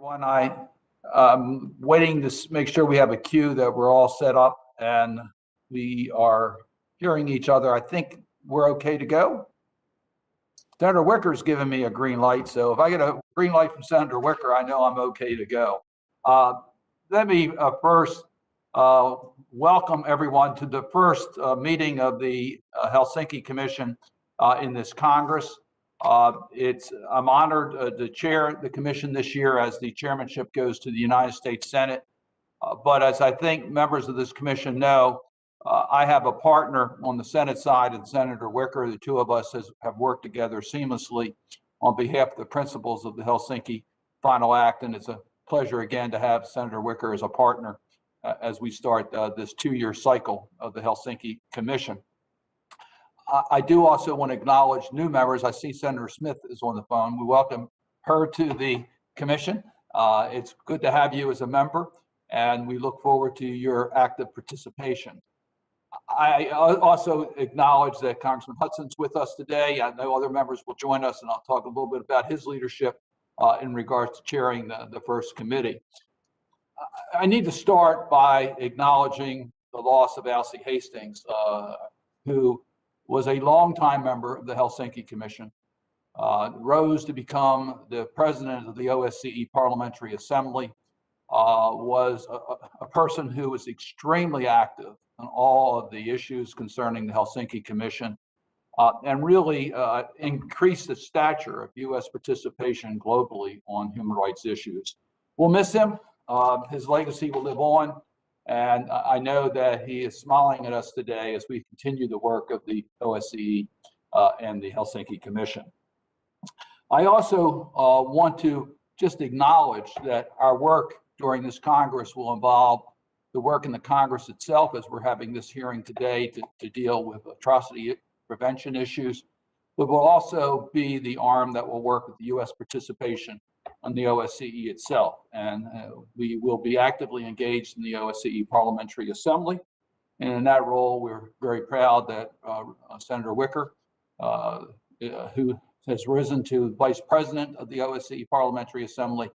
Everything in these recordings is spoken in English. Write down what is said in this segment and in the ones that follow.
everyone. I'm waiting to make sure we have a queue that we're all set up and we are hearing each other. I think we're okay to go. Senator Wicker's given me a green light, so if I get a green light from Senator Wicker, I know I'm okay to go. Let me first welcome everyone to the first meeting of the Helsinki Commission in this Congress. I'm honored to chair the commission this year as the chairmanship goes to the United States Senate. But as I think members of this commission know, I have a partner on the Senate side, and Senator Wicker. The two of us have worked together seamlessly on behalf of the principles of the Helsinki Final Act, and it's a pleasure again to have Senator Wicker as a partner as we start this two-year cycle of the Helsinki Commission. I do also want to acknowledge new members. I see Senator Smith is on the phone. We welcome her to the commission. It's good to have you as a member, and we look forward to your active participation. I also acknowledge that Congressman Hudson's with us today. I know other members will join us, and I'll talk a little bit about his leadership in regards to chairing the first committee. I need to start by acknowledging the loss of Alcee Hastings, who was a longtime member of the Helsinki Commission, rose to become the president of the OSCE Parliamentary Assembly, was a person who was extremely active on all of the issues concerning the Helsinki Commission, and really increased the stature of U.S. participation globally on human rights issues. We'll miss him. His legacy will live on. And I know that he is smiling at us today as we continue the work of the OSCE and the Helsinki Commission. I also want to just acknowledge that our work during this Congress will involve the work in the Congress itself, as we're having this hearing today to deal with atrocity prevention issues, but will also be the arm that will work with the U.S. participation on the OSCE itself. And we will be actively engaged in the OSCE Parliamentary Assembly. And in that role, we're very proud that Senator Wicker, who has risen to Vice President of the OSCE Parliamentary Assembly,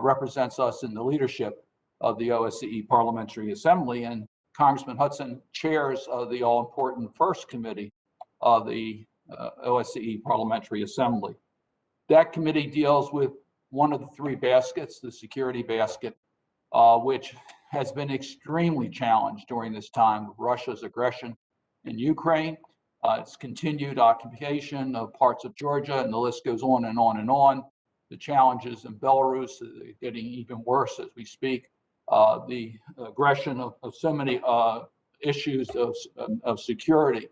represents us in the leadership of the OSCE Parliamentary Assembly. And Congressman Hudson chairs the all-important First Committee of the OSCE Parliamentary Assembly. That committee deals with one of the three baskets, the security basket, which has been extremely challenged during this time of Russia's aggression in Ukraine, its continued occupation of parts of Georgia, and the list goes on and on and on. The challenges in Belarus are getting even worse as we speak. The aggression of so many issues of security,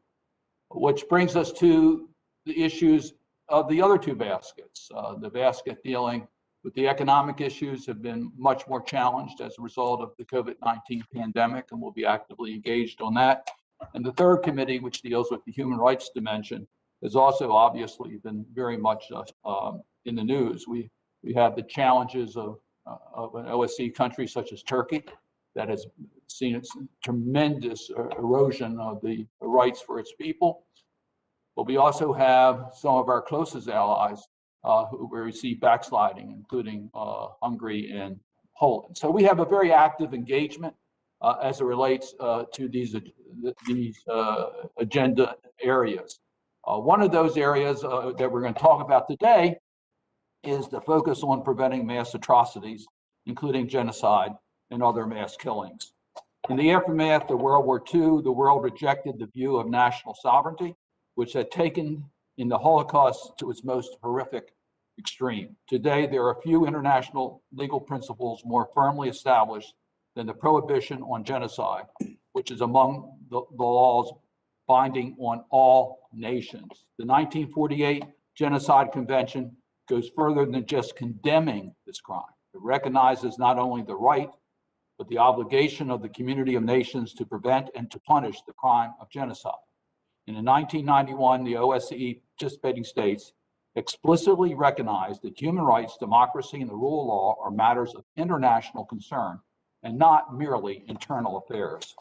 which brings us to the issues of the other two baskets. The basket dealing with the economic issues have been much more challenged as a result of the COVID-19 pandemic, and we'll be actively engaged on that. And the third committee, which deals with the human rights dimension, has also obviously been very much in the news. We have the challenges of an OSCE country such as Turkey that has seen its tremendous erosion of the rights for its people. But we also have some of our closest allies who we see backsliding, including Hungary and Poland. So we have a very active engagement as it relates to these agenda areas. One of those areas that we're going to talk about today is the focus on preventing mass atrocities, including genocide and other mass killings. In the aftermath of World War II, the world rejected the view of national sovereignty, which had taken in the Holocaust to its most horrific extreme. Today, there are few international legal principles more firmly established than the prohibition on genocide, which is among the laws binding on all nations. The 1948 Genocide Convention goes further than just condemning this crime. It recognizes not only the right, but the obligation of the community of nations to prevent and to punish the crime of genocide. And in 1991, the OSCE participating states explicitly recognized that human rights, democracy, and the rule of law are matters of international concern and not merely internal affairs.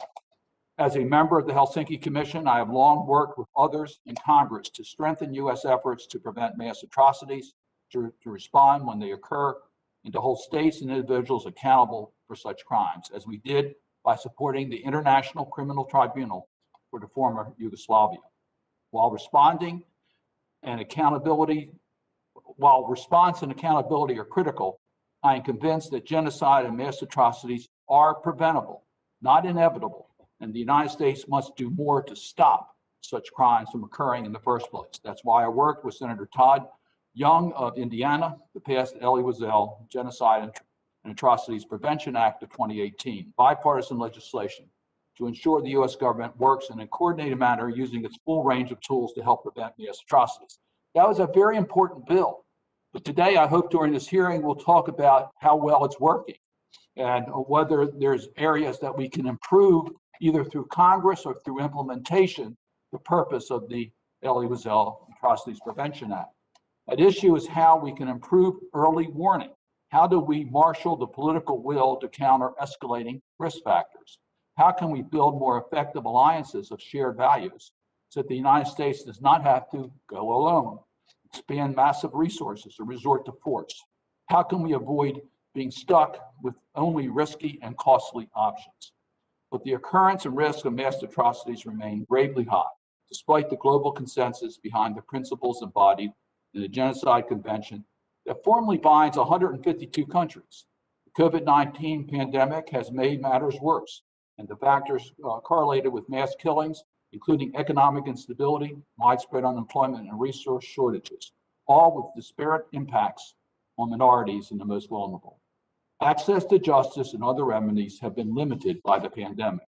As a member of the Helsinki Commission, I have long worked with others in Congress to strengthen U.S. efforts to prevent mass atrocities, to respond when they occur, and to hold states and individuals accountable for such crimes, as we did by supporting the International Criminal Tribunal for the former Yugoslavia. While response and accountability are critical, I am convinced that genocide and mass atrocities are preventable, not inevitable, and the United States must do more to stop such crimes from occurring in the first place. That's why I worked with Senator Todd Young of Indiana to pass the Elie Wiesel Genocide and Atrocities Prevention Act of 2018, bipartisan legislation to ensure the U.S. government works in a coordinated manner using its full range of tools to help prevent mass atrocities. That was a very important bill. But today, I hope during this hearing, we'll talk about how well it's working and whether there's areas that we can improve either through Congress or through implementation, the purpose of the Elie Wiesel Atrocities Prevention Act. At issue is how we can improve early warning. How do we marshal the political will to counter escalating risk factors? How can we build more effective alliances of shared values so that the United States does not have to go alone, expand massive resources, or resort to force? How can we avoid being stuck with only risky and costly options? But the occurrence and risk of mass atrocities remain gravely high, despite the global consensus behind the principles embodied in the Genocide Convention that formally binds 152 countries. The COVID-19 pandemic has made matters worse, and the factors correlated with mass killings, including economic instability, widespread unemployment, and resource shortages, all with disparate impacts on minorities and the most vulnerable. Access to justice and other remedies have been limited by the pandemic.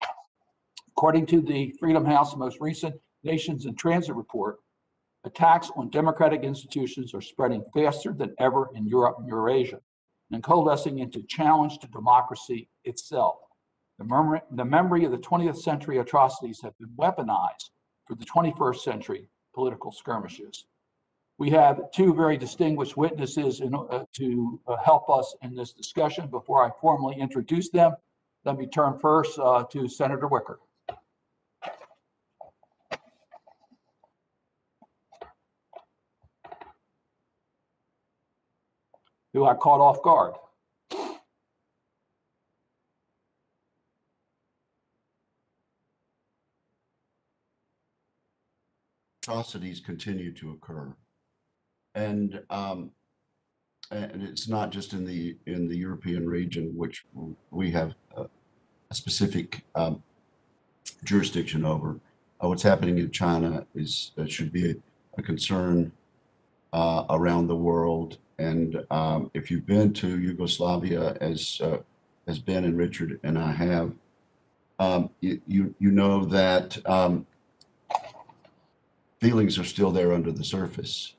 According to the Freedom House most recent Nations in Transit report, attacks on democratic institutions are spreading faster than ever in Europe and Eurasia, and coalescing into challenge to democracy itself. The memory of the 20th century atrocities have been weaponized for the 21st century political skirmishes. We have two very distinguished witnesses to help us in this discussion. Before I formally introduce them, let me turn first to Senator Wicker. Who I caught off guard. Atrocities continue to occur, and it's not just in the European region, which we have a specific jurisdiction over. What's happening in China should be a concern around the world. And if you've been to Yugoslavia, as Ben and Richard and I have, you know that feelings are still there under the surface.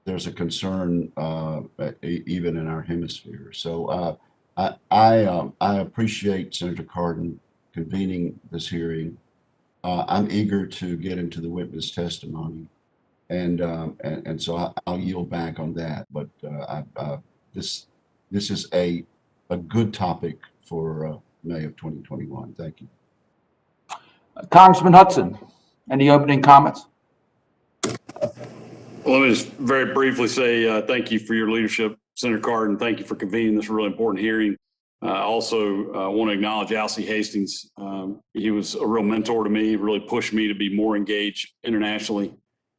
There's a concern even in our hemisphere. So I appreciate Senator Cardin convening this hearing. I'm eager to get into the witness testimony, and so I'll yield back on that. But this is a good topic for May of 2021. Thank you. Congressman Hudson, any opening comments? Well, let me just very briefly say thank you for your leadership, Senator Cardin. Thank you for convening this really important hearing. I also want to acknowledge Alcee Hastings. He was a real mentor to me, really pushed me to be more engaged internationally,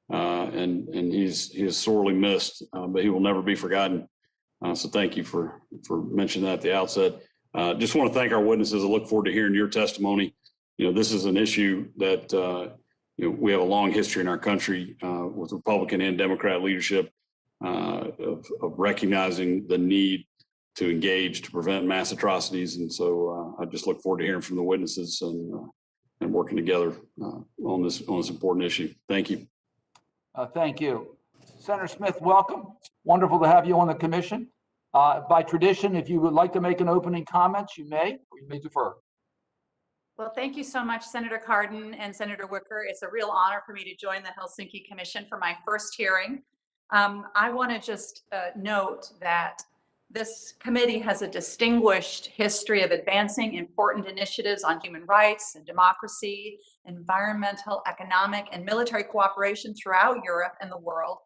and he is sorely missed, but he will never be forgotten. So thank you for mentioning that at the outset. Just want to thank our witnesses. I look forward to hearing your testimony. You know, this is an issue that we have a long history in our country with Republican and Democrat leadership of recognizing the need to engage to prevent mass atrocities. And so I just look forward to hearing from the witnesses and working together on this important issue. Thank you. Thank you. Senator Smith, welcome. Wonderful to have you on the commission. By tradition, if you would like to make an opening comment, you may, or you may defer. Well, thank you so much, Senator Cardin and Senator Wicker. It's a real honor for me to join the Helsinki Commission for my first hearing. I want to just note that this committee has a distinguished history of advancing important initiatives on human rights and democracy, environmental, economic, and military cooperation throughout Europe and the world.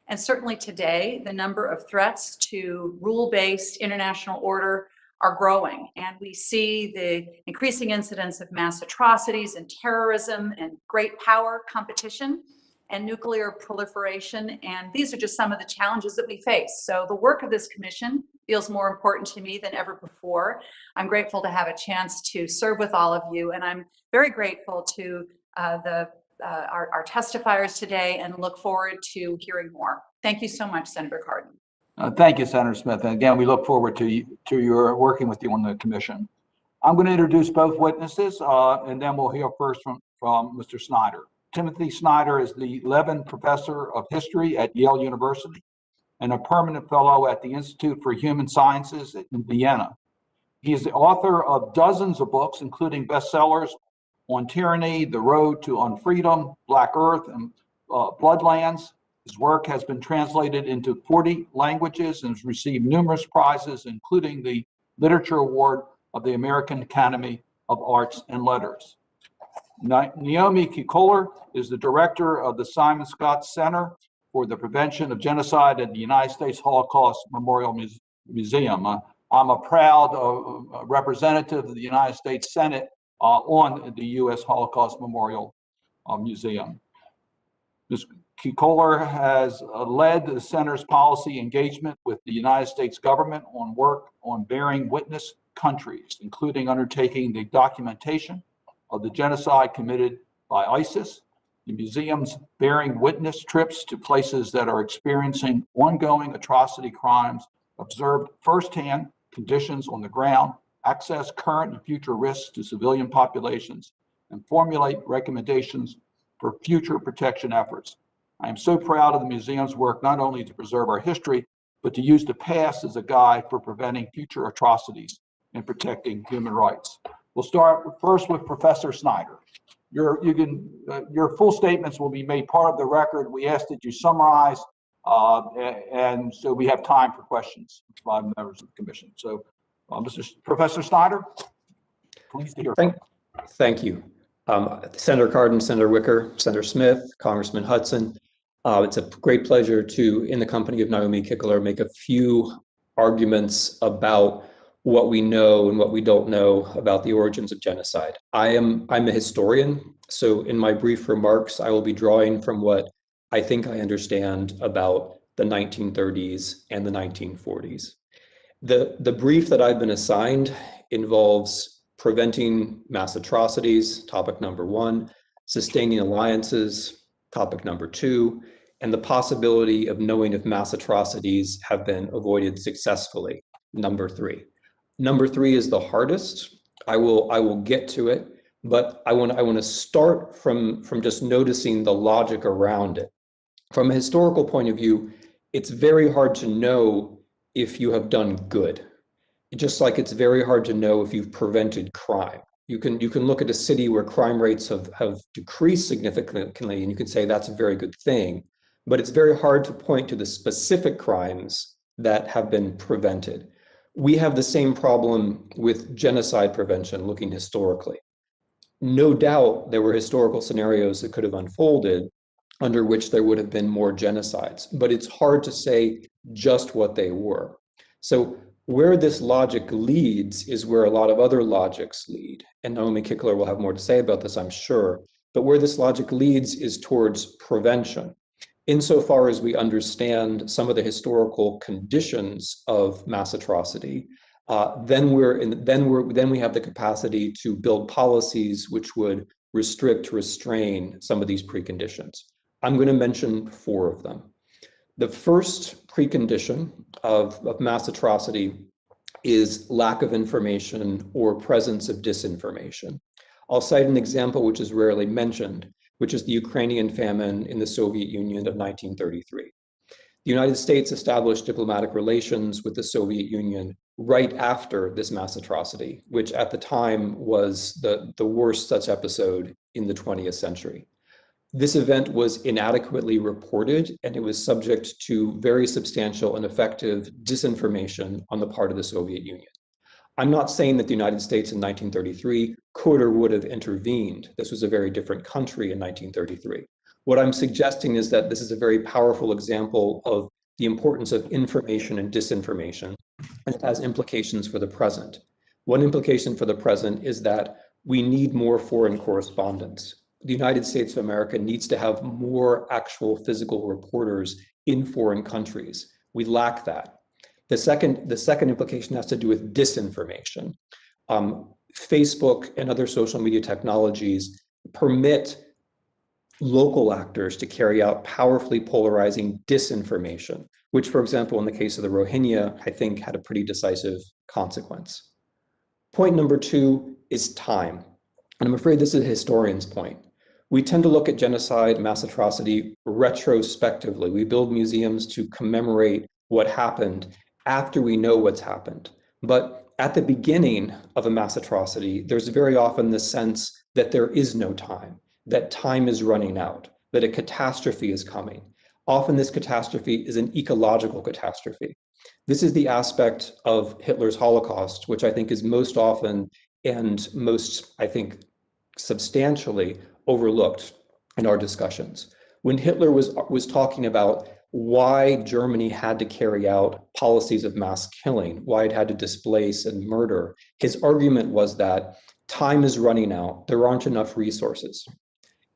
And certainly today, the number of threats to rule-based international order are growing. And we see the increasing incidence of mass atrocities and terrorism and great power competition and nuclear proliferation. And these are just some of the challenges that we face. So the work of this commission feels more important to me than ever before. I'm grateful to have a chance to serve with all of you. And I'm very grateful to our testifiers today and look forward to hearing more. Thank you so much, Senator Cardin. Thank you, Senator Smith. And again, we look forward to your working with you on the commission. I'm going to introduce both witnesses, and then we'll hear first from Mr. Snyder. Timothy Snyder is the Levin Professor of History at Yale University and a permanent fellow at the Institute for Human Sciences in Vienna. He is the author of dozens of books, including bestsellers on tyranny, The Road to Unfreedom, Black Earth, and Bloodlands. His work has been translated into 40 languages and has received numerous prizes, including the Literature Award of the American Academy of Arts and Letters. Naomi Kikoler is the director of the Simon Skjodt Center for the Prevention of Genocide at the United States Holocaust Memorial Museum. I'm a proud representative of the United States Senate on the U.S. Holocaust Memorial Museum. Ms. Kikoler has led the center's policy engagement with the United States government on work on bearing witness countries, including undertaking the documentation of the genocide committed by ISIS, the museum's bearing witness trips to places that are experiencing ongoing atrocity crimes, observed firsthand conditions on the ground, access current and future risks to civilian populations, and formulate recommendations for future protection efforts. I am so proud of the museum's work not only to preserve our history, but to use the past as a guide for preventing future atrocities and protecting human rights. We'll start first with Professor Snyder. Your full statements will be made part of the record. We ask that you summarize, and so we have time for questions by members of the commission. So, Professor Snyder, pleased to hear from you. Thank you. Senator Cardin, Senator Wicker, Senator Smith, Congressman Hudson. It's a great pleasure to, in the company of Naomi Kikoler, make a few arguments about what we know and what we don't know about the origins of genocide. I'm a historian, so in my brief remarks, I will be drawing from what I think I understand about the 1930s and the 1940s. The brief that I've been assigned involves preventing mass atrocities, topic number 1, sustaining alliances, topic number 2, and the possibility of knowing if mass atrocities have been avoided successfully, number 3. Number 3 is the hardest. I will get to it, but I want to start from just noticing the logic around it. From a historical point of view, it's very hard to know if you have done good. Just like it's very hard to know if you've prevented crime. You can look at a city where crime rates have decreased significantly, and you can say that's a very good thing, but it's very hard to point to the specific crimes that have been prevented. We have the same problem with genocide prevention, looking historically. No doubt there were historical scenarios that could have unfolded under which there would have been more genocides, but it's hard to say just what they were. So where this logic leads is where a lot of other logics lead. And Naomi Kikoler will have more to say about this, I'm sure. But where this logic leads is towards prevention. Insofar as we understand some of the historical conditions of mass atrocity, then we have the capacity to build policies which would restrain some of these preconditions. I'm going to mention 4 of them. The first precondition of mass atrocity is lack of information or presence of disinformation. I'll cite an example which is rarely mentioned, which is the Ukrainian famine in the Soviet Union of 1933. The United States established diplomatic relations with the Soviet Union right after this mass atrocity, which at the time was the worst such episode in the 20th century. This event was inadequately reported, and it was subject to very substantial and effective disinformation on the part of the Soviet Union. I'm not saying that the United States in 1933 could or would have intervened. This was a very different country in 1933. What I'm suggesting is that this is a very powerful example of the importance of information and disinformation, and it has implications for the present. One implication for the present is that we need more foreign correspondence. The United States of America needs to have more actual physical reporters in foreign countries. We lack that. The second implication has to do with disinformation. Facebook and other social media technologies permit local actors to carry out powerfully polarizing disinformation, which, for example, in the case of the Rohingya, I think had a pretty decisive consequence. Point number 2 is time. And I'm afraid this is a historian's point. We tend to look at genocide, mass atrocity retrospectively. We build museums to commemorate what happened after we know what's happened. But at the beginning of a mass atrocity, there's very often the sense that there is no time, that time is running out, that a catastrophe is coming. Often this catastrophe is an ecological catastrophe. This is the aspect of Hitler's Holocaust, which I think is most often and most, I think, substantially overlooked in our discussions. When Hitler was talking about why Germany had to carry out policies of mass killing, why it had to displace and murder, his argument was that time is running out, there aren't enough resources.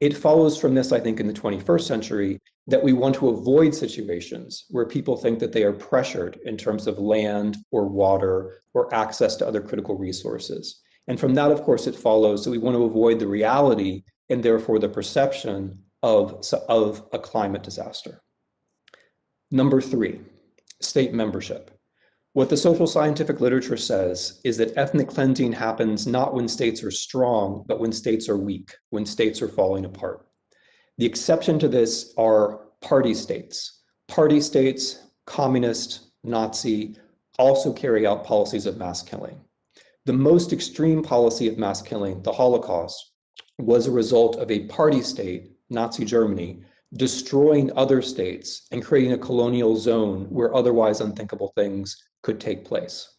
It follows from this, I think, in the 21st century, that we want to avoid situations where people think that they are pressured in terms of land or water or access to other critical resources. And from that, of course, it follows that we want to avoid the reality and therefore the perception of a climate disaster. Number 3, state membership. What the social scientific literature says is that ethnic cleansing happens not when states are strong, but when states are weak, when states are falling apart. The exception to this are party states. Party states, communist, Nazi, also carry out policies of mass killing. The most extreme policy of mass killing, the Holocaust, was a result of a party state, Nazi Germany, destroying other states and creating a colonial zone where otherwise unthinkable things could take place.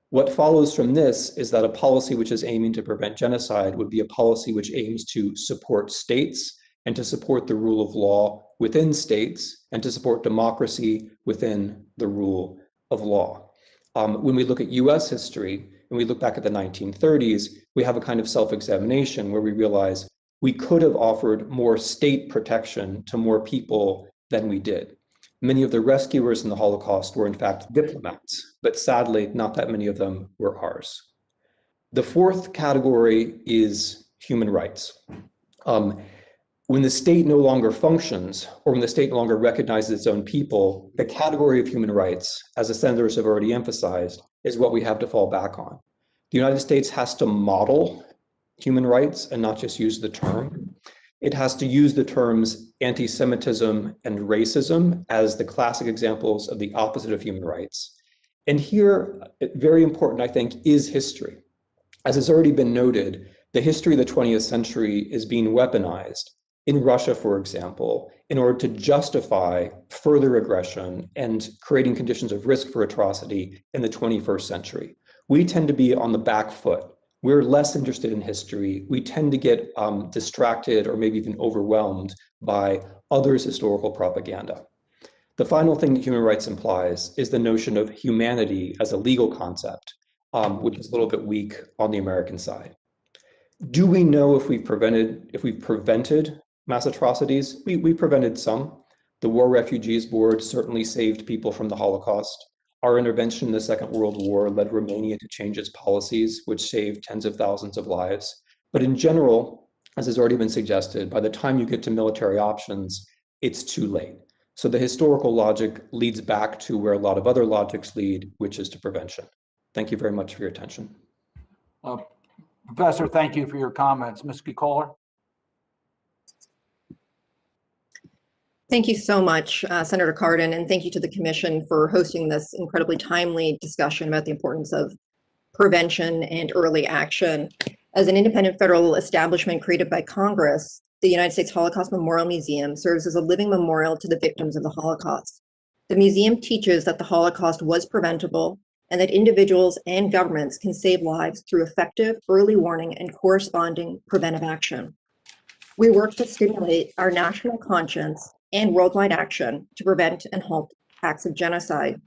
What follows from this is that a policy which is aiming to prevent genocide would be a policy which aims to support states and to support the rule of law within states and to support democracy within the rule of law. When we look at US history and we look back at the 1930s, we have a kind of self-examination where we realize we could have offered more state protection to more people than we did. Many of the rescuers in the Holocaust were in fact diplomats, but sadly, not that many of them were ours. The fourth category is human rights. When the state no longer functions, or when the state no longer recognizes its own people, the category of human rights, as the senators have already emphasized, is what we have to fall back on. The United States has to model human rights and not just use the term. It has to use the terms anti-Semitism and racism as the classic examples of the opposite of human rights. And here, very important, I think, is history. As has already been noted, the history of the 20th century is being weaponized in Russia, for example, in order to justify further aggression and creating conditions of risk for atrocity in the 21st century. We tend to be on the back foot. We're less interested in history. We tend to get distracted or maybe even overwhelmed by others' historical propaganda. The final thing that human rights implies is the notion of humanity as a legal concept, which is a little bit weak on the American side. Do we know if we've prevented mass atrocities? We prevented some. The War Refugees Board certainly saved people from the Holocaust. Our intervention in the Second World War led Romania to change its policies, which saved tens of thousands of lives. But in general, as has already been suggested, by the time you get to military options, it's too late. So the historical logic leads back to where a lot of other logics lead, which is to prevention. Thank you very much for your attention. Professor, thank you for your comments. Ms. Kikoler? Thank you so much, Senator Cardin, and thank you to the Commission for hosting this incredibly timely discussion about the importance of prevention and early action. As an independent federal establishment created by Congress, the United States Holocaust Memorial Museum serves as a living memorial to the victims of the Holocaust. The museum teaches that the Holocaust was preventable and that individuals and governments can save lives through effective early warning and corresponding preventive action. We work to stimulate our national conscience and worldwide action to prevent and halt acts of genocide.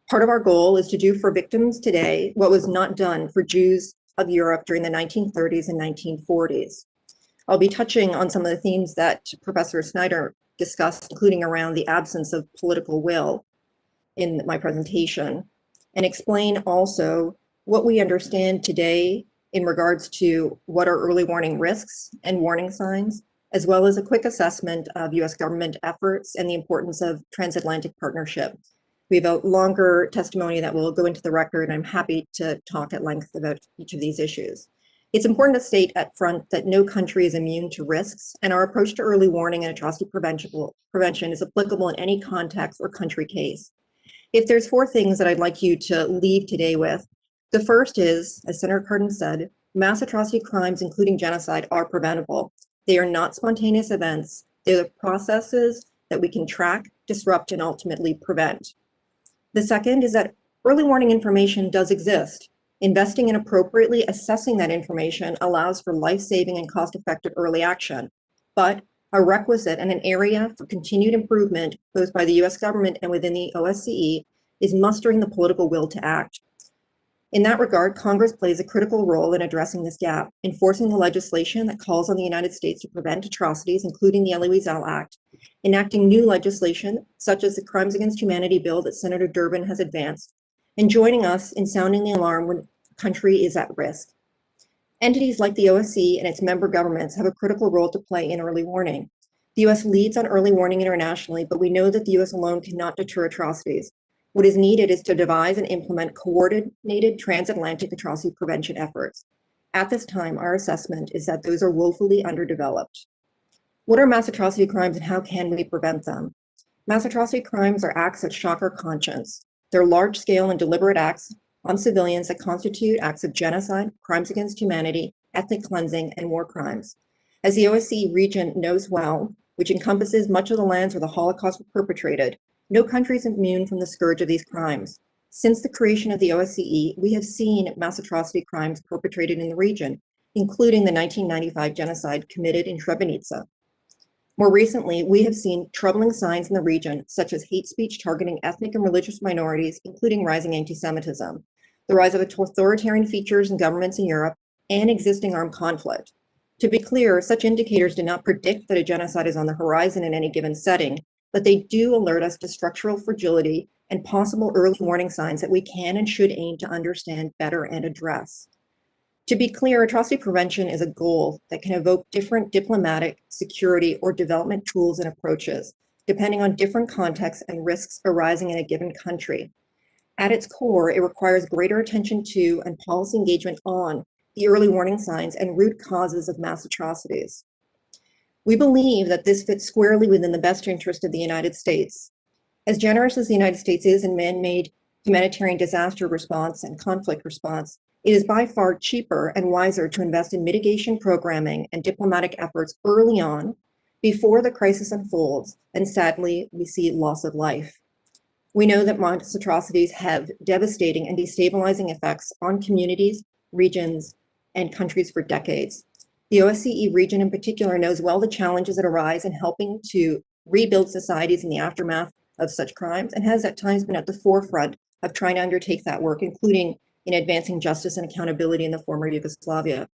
Part of our goal is to do for victims today what was not done for Jews of Europe during the 1930s and 1940s. I'll be touching on some of the themes that Professor Snyder discussed, including around the absence of political will in my presentation, and explain also what we understand today in regards to what are early warning risks and warning signs, as well as a quick assessment of US government efforts and the importance of transatlantic partnership. We have a longer testimony that will go into the record, and I'm happy to talk at length about each of these issues. It's important to state up front that no country is immune to risks, and our approach to early warning and atrocity prevention is applicable in any context or country case. If there's 4 things that I'd like you to leave today with, the first is, as Senator Cardin said, mass atrocity crimes, including genocide, are preventable. They are not spontaneous events. They're the processes that we can track, disrupt, and ultimately prevent. The second is that early warning information does exist. Investing in appropriately assessing that information allows for life-saving and cost-effective early action, but a requisite and an area for continued improvement, both by the US government and within the OSCE, is mustering the political will to act. In that regard, Congress plays a critical role in addressing this gap, enforcing the legislation that calls on the United States to prevent atrocities, including the Elie Wiesel Act, enacting new legislation, such as the Crimes Against Humanity bill that Senator Durbin has advanced, and joining us in sounding the alarm when a country is at risk. Entities like the OSCE and its member governments have a critical role to play in early warning. The US leads on early warning internationally, but we know that the US alone cannot deter atrocities. What is needed is to devise and implement coordinated transatlantic atrocity prevention efforts. At this time, our assessment is that those are woefully underdeveloped. What are mass atrocity crimes and how can we prevent them? Mass atrocity crimes are acts that shock our conscience. They're large-scale and deliberate acts on civilians that constitute acts of genocide, crimes against humanity, ethnic cleansing, and war crimes. As the OSCE region knows well, which encompasses much of the lands where the Holocaust was perpetrated, no country is immune from the scourge of these crimes. Since the creation of the OSCE, we have seen mass atrocity crimes perpetrated in the region, including the 1995 genocide committed in Srebrenica. More recently, we have seen troubling signs in the region, such as hate speech targeting ethnic and religious minorities, including rising anti-Semitism, the rise of authoritarian features in governments in Europe, and existing armed conflict. To be clear, such indicators do not predict that a genocide is on the horizon in any given setting, but they do alert us to structural fragility and possible early warning signs that we can and should aim to understand better and address. To be clear, atrocity prevention is a goal that can evoke different diplomatic, security, or development tools and approaches, depending on different contexts and risks arising in a given country. At its core, it requires greater attention to and policy engagement on the early warning signs and root causes of mass atrocities. We believe that this fits squarely within the best interest of the United States. As generous as the United States is in man-made humanitarian disaster response and conflict response, it is by far cheaper and wiser to invest in mitigation programming and diplomatic efforts early on, before the crisis unfolds, and sadly, we see loss of life. We know that mass atrocities have devastating and destabilizing effects on communities, regions, and countries for decades. The OSCE region in particular knows well the challenges that arise in helping to rebuild societies in the aftermath of such crimes, and has at times been at the forefront of trying to undertake that work, including in advancing justice and accountability in the former Yugoslavia.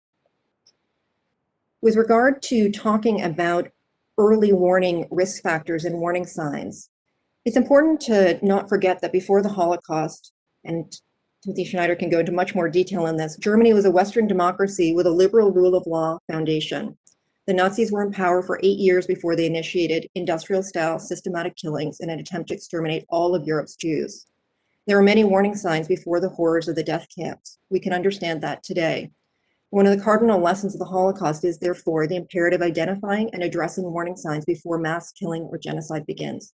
With regard to talking about early warning risk factors and warning signs, it's important to not forget that before the Holocaust, and Timothy Snyder can go into much more detail on this, Germany was a Western democracy with a liberal rule of law foundation. The Nazis were in power for 8 years before they initiated industrial-style systematic killings in an attempt to exterminate all of Europe's Jews. There were many warning signs before the horrors of the death camps. We can understand that today. One of the cardinal lessons of the Holocaust is, therefore, the imperative identifying and addressing warning signs before mass killing or genocide begins.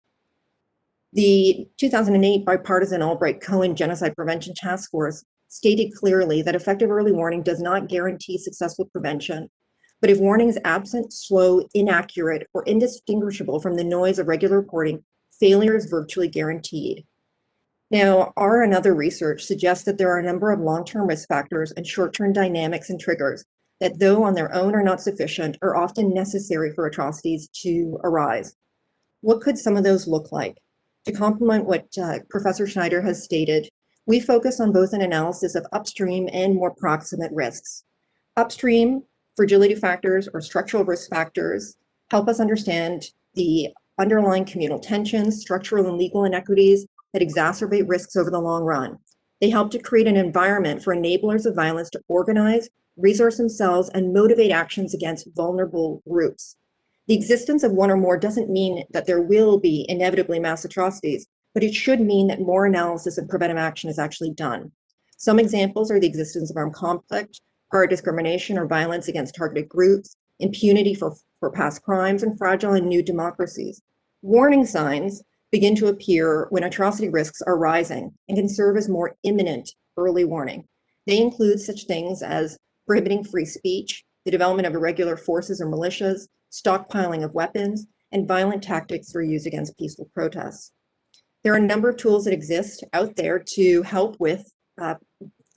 The 2008 bipartisan Albright-Cohen Genocide Prevention Task Force stated clearly that effective early warning does not guarantee successful prevention, but if warning is absent, slow, inaccurate, or indistinguishable from the noise of regular reporting, failure is virtually guaranteed. Now, our and other research suggests that there are a number of long-term risk factors and short-term dynamics and triggers that, though on their own are not sufficient, are often necessary for atrocities to arise. What could some of those look like? To complement what Professor Snyder has stated, we focus on both an analysis of upstream and more proximate risks. Upstream fragility factors or structural risk factors help us understand the underlying communal tensions, structural and legal inequities that exacerbate risks over the long run. They help to create an environment for enablers of violence to organize, resource themselves, and motivate actions against vulnerable groups. The existence of one or more doesn't mean that there will be inevitably mass atrocities, but it should mean that more analysis and preventive action is actually done. Some examples are the existence of armed conflict, prior discrimination or violence against targeted groups, impunity for past crimes, and fragile and new democracies. Warning signs begin to appear when atrocity risks are rising and can serve as more imminent early warning. They include such things as prohibiting free speech, the development of irregular forces or militias, stockpiling of weapons, and violent tactics that are used against peaceful protests. There are a number of tools that exist out there to help with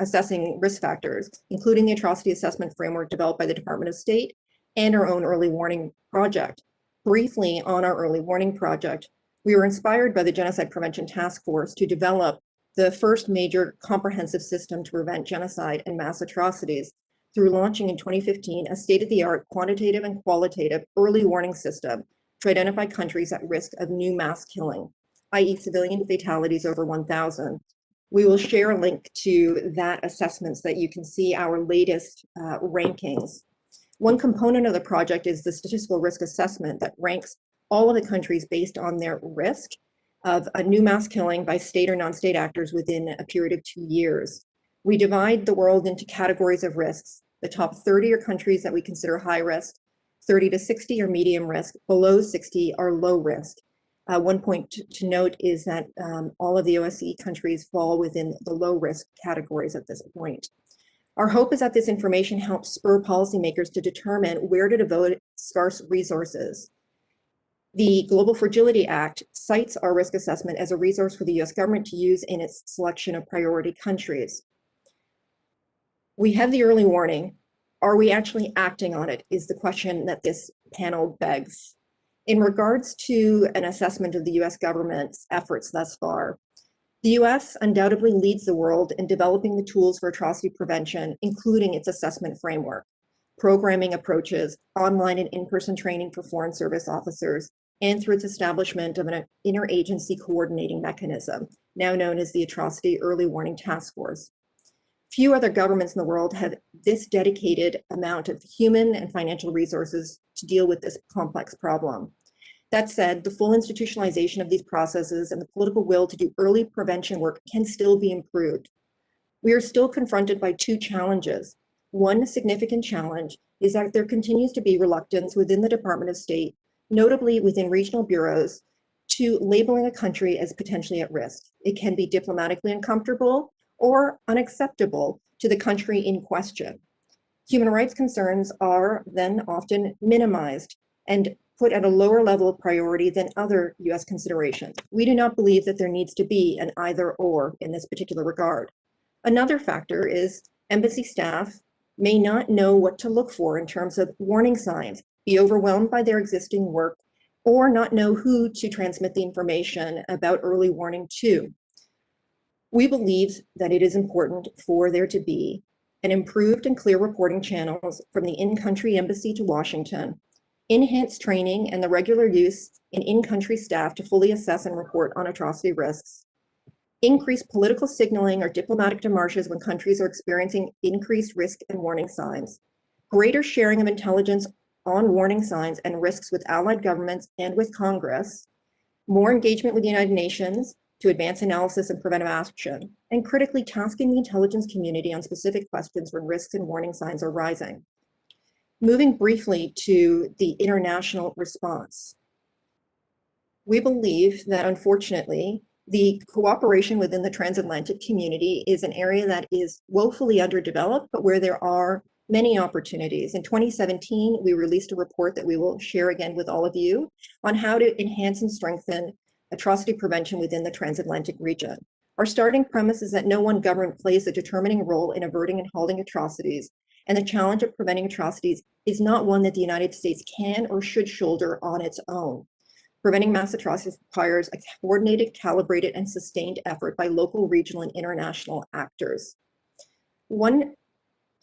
assessing risk factors, including the atrocity assessment framework developed by the Department of State and our own early warning project. Briefly on our early warning project, we were inspired by the Genocide Prevention Task Force to develop the first major comprehensive system to prevent genocide and mass atrocities through launching in 2015 a state-of-the-art quantitative and qualitative early warning system to identify countries at risk of new mass killing, i.e. civilian fatalities over 1,000. We will share a link to that assessment so that you can see our latest rankings. One component of the project is the statistical risk assessment that ranks all of the countries based on their risk of a new mass killing by state or non-state actors within a period of 2 years. We divide the world into categories of risks. The top 30 are countries that we consider high risk, 30 to 60 are medium risk, below 60 are low risk. One point to note is that all of the OSCE countries fall within the low risk categories at this point. Our hope is that this information helps spur policymakers to determine where to devote scarce resources. The Global Fragility Act cites our risk assessment as a resource for the US government to use in its selection of priority countries. We have the early warning. Are we actually acting on it is the question that this panel begs. In regards to an assessment of the US government's efforts thus far, the US undoubtedly leads the world in developing the tools for atrocity prevention, including its assessment framework, programming approaches, online and in-person training for foreign service officers, and through its establishment of an interagency coordinating mechanism, now known as the Atrocity Early Warning Task Force. Few other governments in the world have this dedicated amount of human and financial resources to deal with this complex problem. That said, the full institutionalization of these processes and the political will to do early prevention work can still be improved. We are still confronted by two challenges. One significant challenge is that there continues to be reluctance within the Department of State, notably within regional bureaus, to labeling a country as potentially at risk. It can be diplomatically uncomfortable or unacceptable to the country in question. Human rights concerns are then often minimized and put at a lower level of priority than other US considerations. We do not believe that there needs to be an either or in this particular regard. Another factor is embassy staff may not know what to look for in terms of warning signs, be overwhelmed by their existing work, or not know who to transmit the information about early warning to. We believe that it is important for there to be an improved and clear reporting channels from the in-country embassy to Washington, enhanced training and the regular use in-country staff to fully assess and report on atrocity risks, increased political signaling or diplomatic demarches when countries are experiencing increased risk and warning signs, greater sharing of intelligence on warning signs and risks with allied governments and with Congress, more engagement with the United Nations to advance analysis and preventive action, and critically tasking the intelligence community on specific questions when risks and warning signs are rising. Moving briefly to the international response. We believe that unfortunately, the cooperation within the transatlantic community is an area that is woefully underdeveloped, but where there are many opportunities. In 2017, we released a report that we will share again with all of you on how to enhance and strengthen atrocity prevention within the transatlantic region. Our starting premise is that no one government plays a determining role in averting and halting atrocities, and the challenge of preventing atrocities is not one that the United States can or should shoulder on its own. Preventing mass atrocities requires a coordinated, calibrated, and sustained effort by local, regional, and international actors. One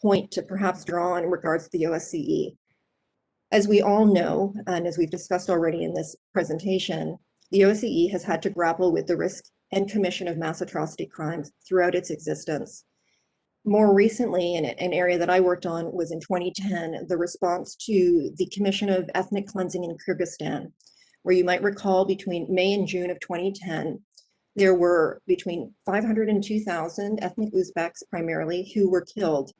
point to perhaps draw on in regards to the OSCE. As we all know, and as we've discussed already in this presentation, the OSCE has had to grapple with the risk and commission of mass atrocity crimes throughout its existence. More recently, in an area that I worked on was in 2010, the response to the commission of ethnic cleansing in Kyrgyzstan, where you might recall between May and June of 2010, there were between 500 and 2,000 ethnic Uzbeks primarily who were killed,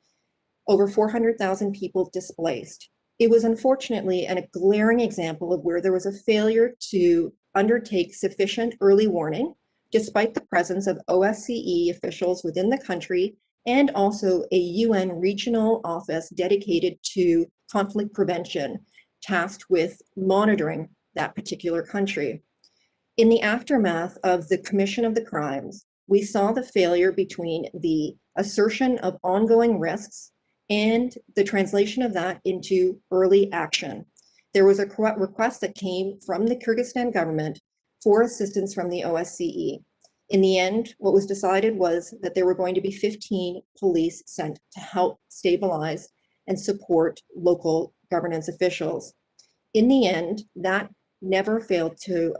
over 400,000 people displaced. It was unfortunately a glaring example of where there was a failure to undertake sufficient early warning, despite the presence of OSCE officials within the country and also a UN regional office dedicated to conflict prevention, tasked with monitoring that particular country. In the aftermath of the commission of the crimes, we saw the failure between the assertion of ongoing risks and the translation of that into early action. There was a request that came from the Kyrgyzstan government for assistance from the OSCE. In the end, what was decided was that there were going to be 15 police sent to help stabilize and support local governance officials. In the end, that never failed to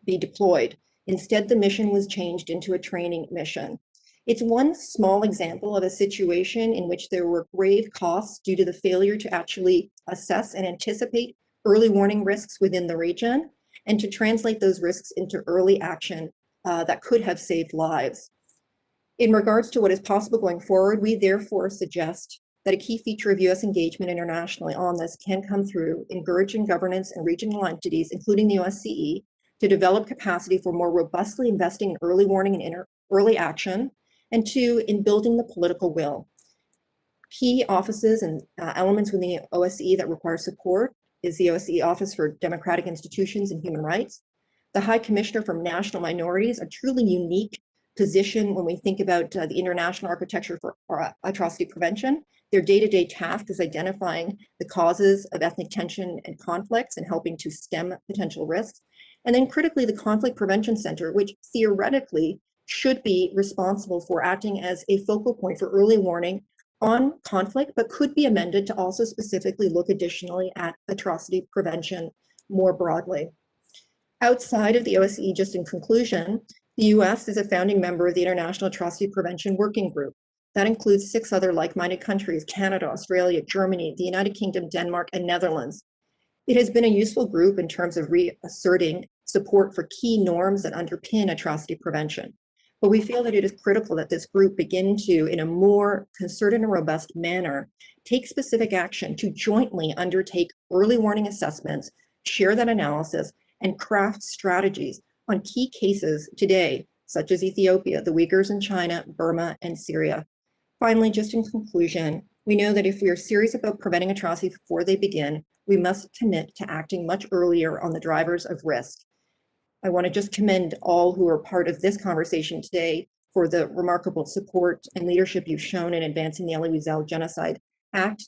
be deployed. Instead, the mission was changed into a training mission. It's one small example of a situation in which there were grave costs due to the failure to actually assess and anticipate early warning risks within the region and to translate those risks into early action that could have saved lives. In regards to what is possible going forward, we therefore suggest that a key feature of US engagement internationally on this can come through encouraging governance and regional entities, including the OSCE, to develop capacity for more robustly investing in early warning and early action, and two, in building the political will. Key offices and elements within the OSCE that require support is the OSCE Office for Democratic Institutions and Human Rights, the High Commissioner for National Minorities, a truly unique position when we think about the international architecture for atrocity prevention. Their day-to-day task is identifying the causes of ethnic tension and conflicts and helping to stem potential risks. And then critically, the Conflict Prevention Center, which theoretically should be responsible for acting as a focal point for early warning on conflict, but could be amended to also specifically look additionally at atrocity prevention more broadly. Outside of the OSCE, just in conclusion, the US is a founding member of the International Atrocity Prevention Working Group. That includes 6 other like-minded countries: Canada, Australia, Germany, the United Kingdom, Denmark, and Netherlands. It has been a useful group in terms of reasserting support for key norms that underpin atrocity prevention. But we feel that it is critical that this group begin to, in a more concerted and robust manner, take specific action to jointly undertake early warning assessments, share that analysis, and craft strategies on key cases today, such as Ethiopia, the Uyghurs in China, Burma, and Syria. Finally, just in conclusion, we know that if we are serious about preventing atrocities before they begin, we must commit to acting much earlier on the drivers of risk. I want to just commend all who are part of this conversation today for the remarkable support and leadership you've shown in advancing the Elie Wiesel Genocide Act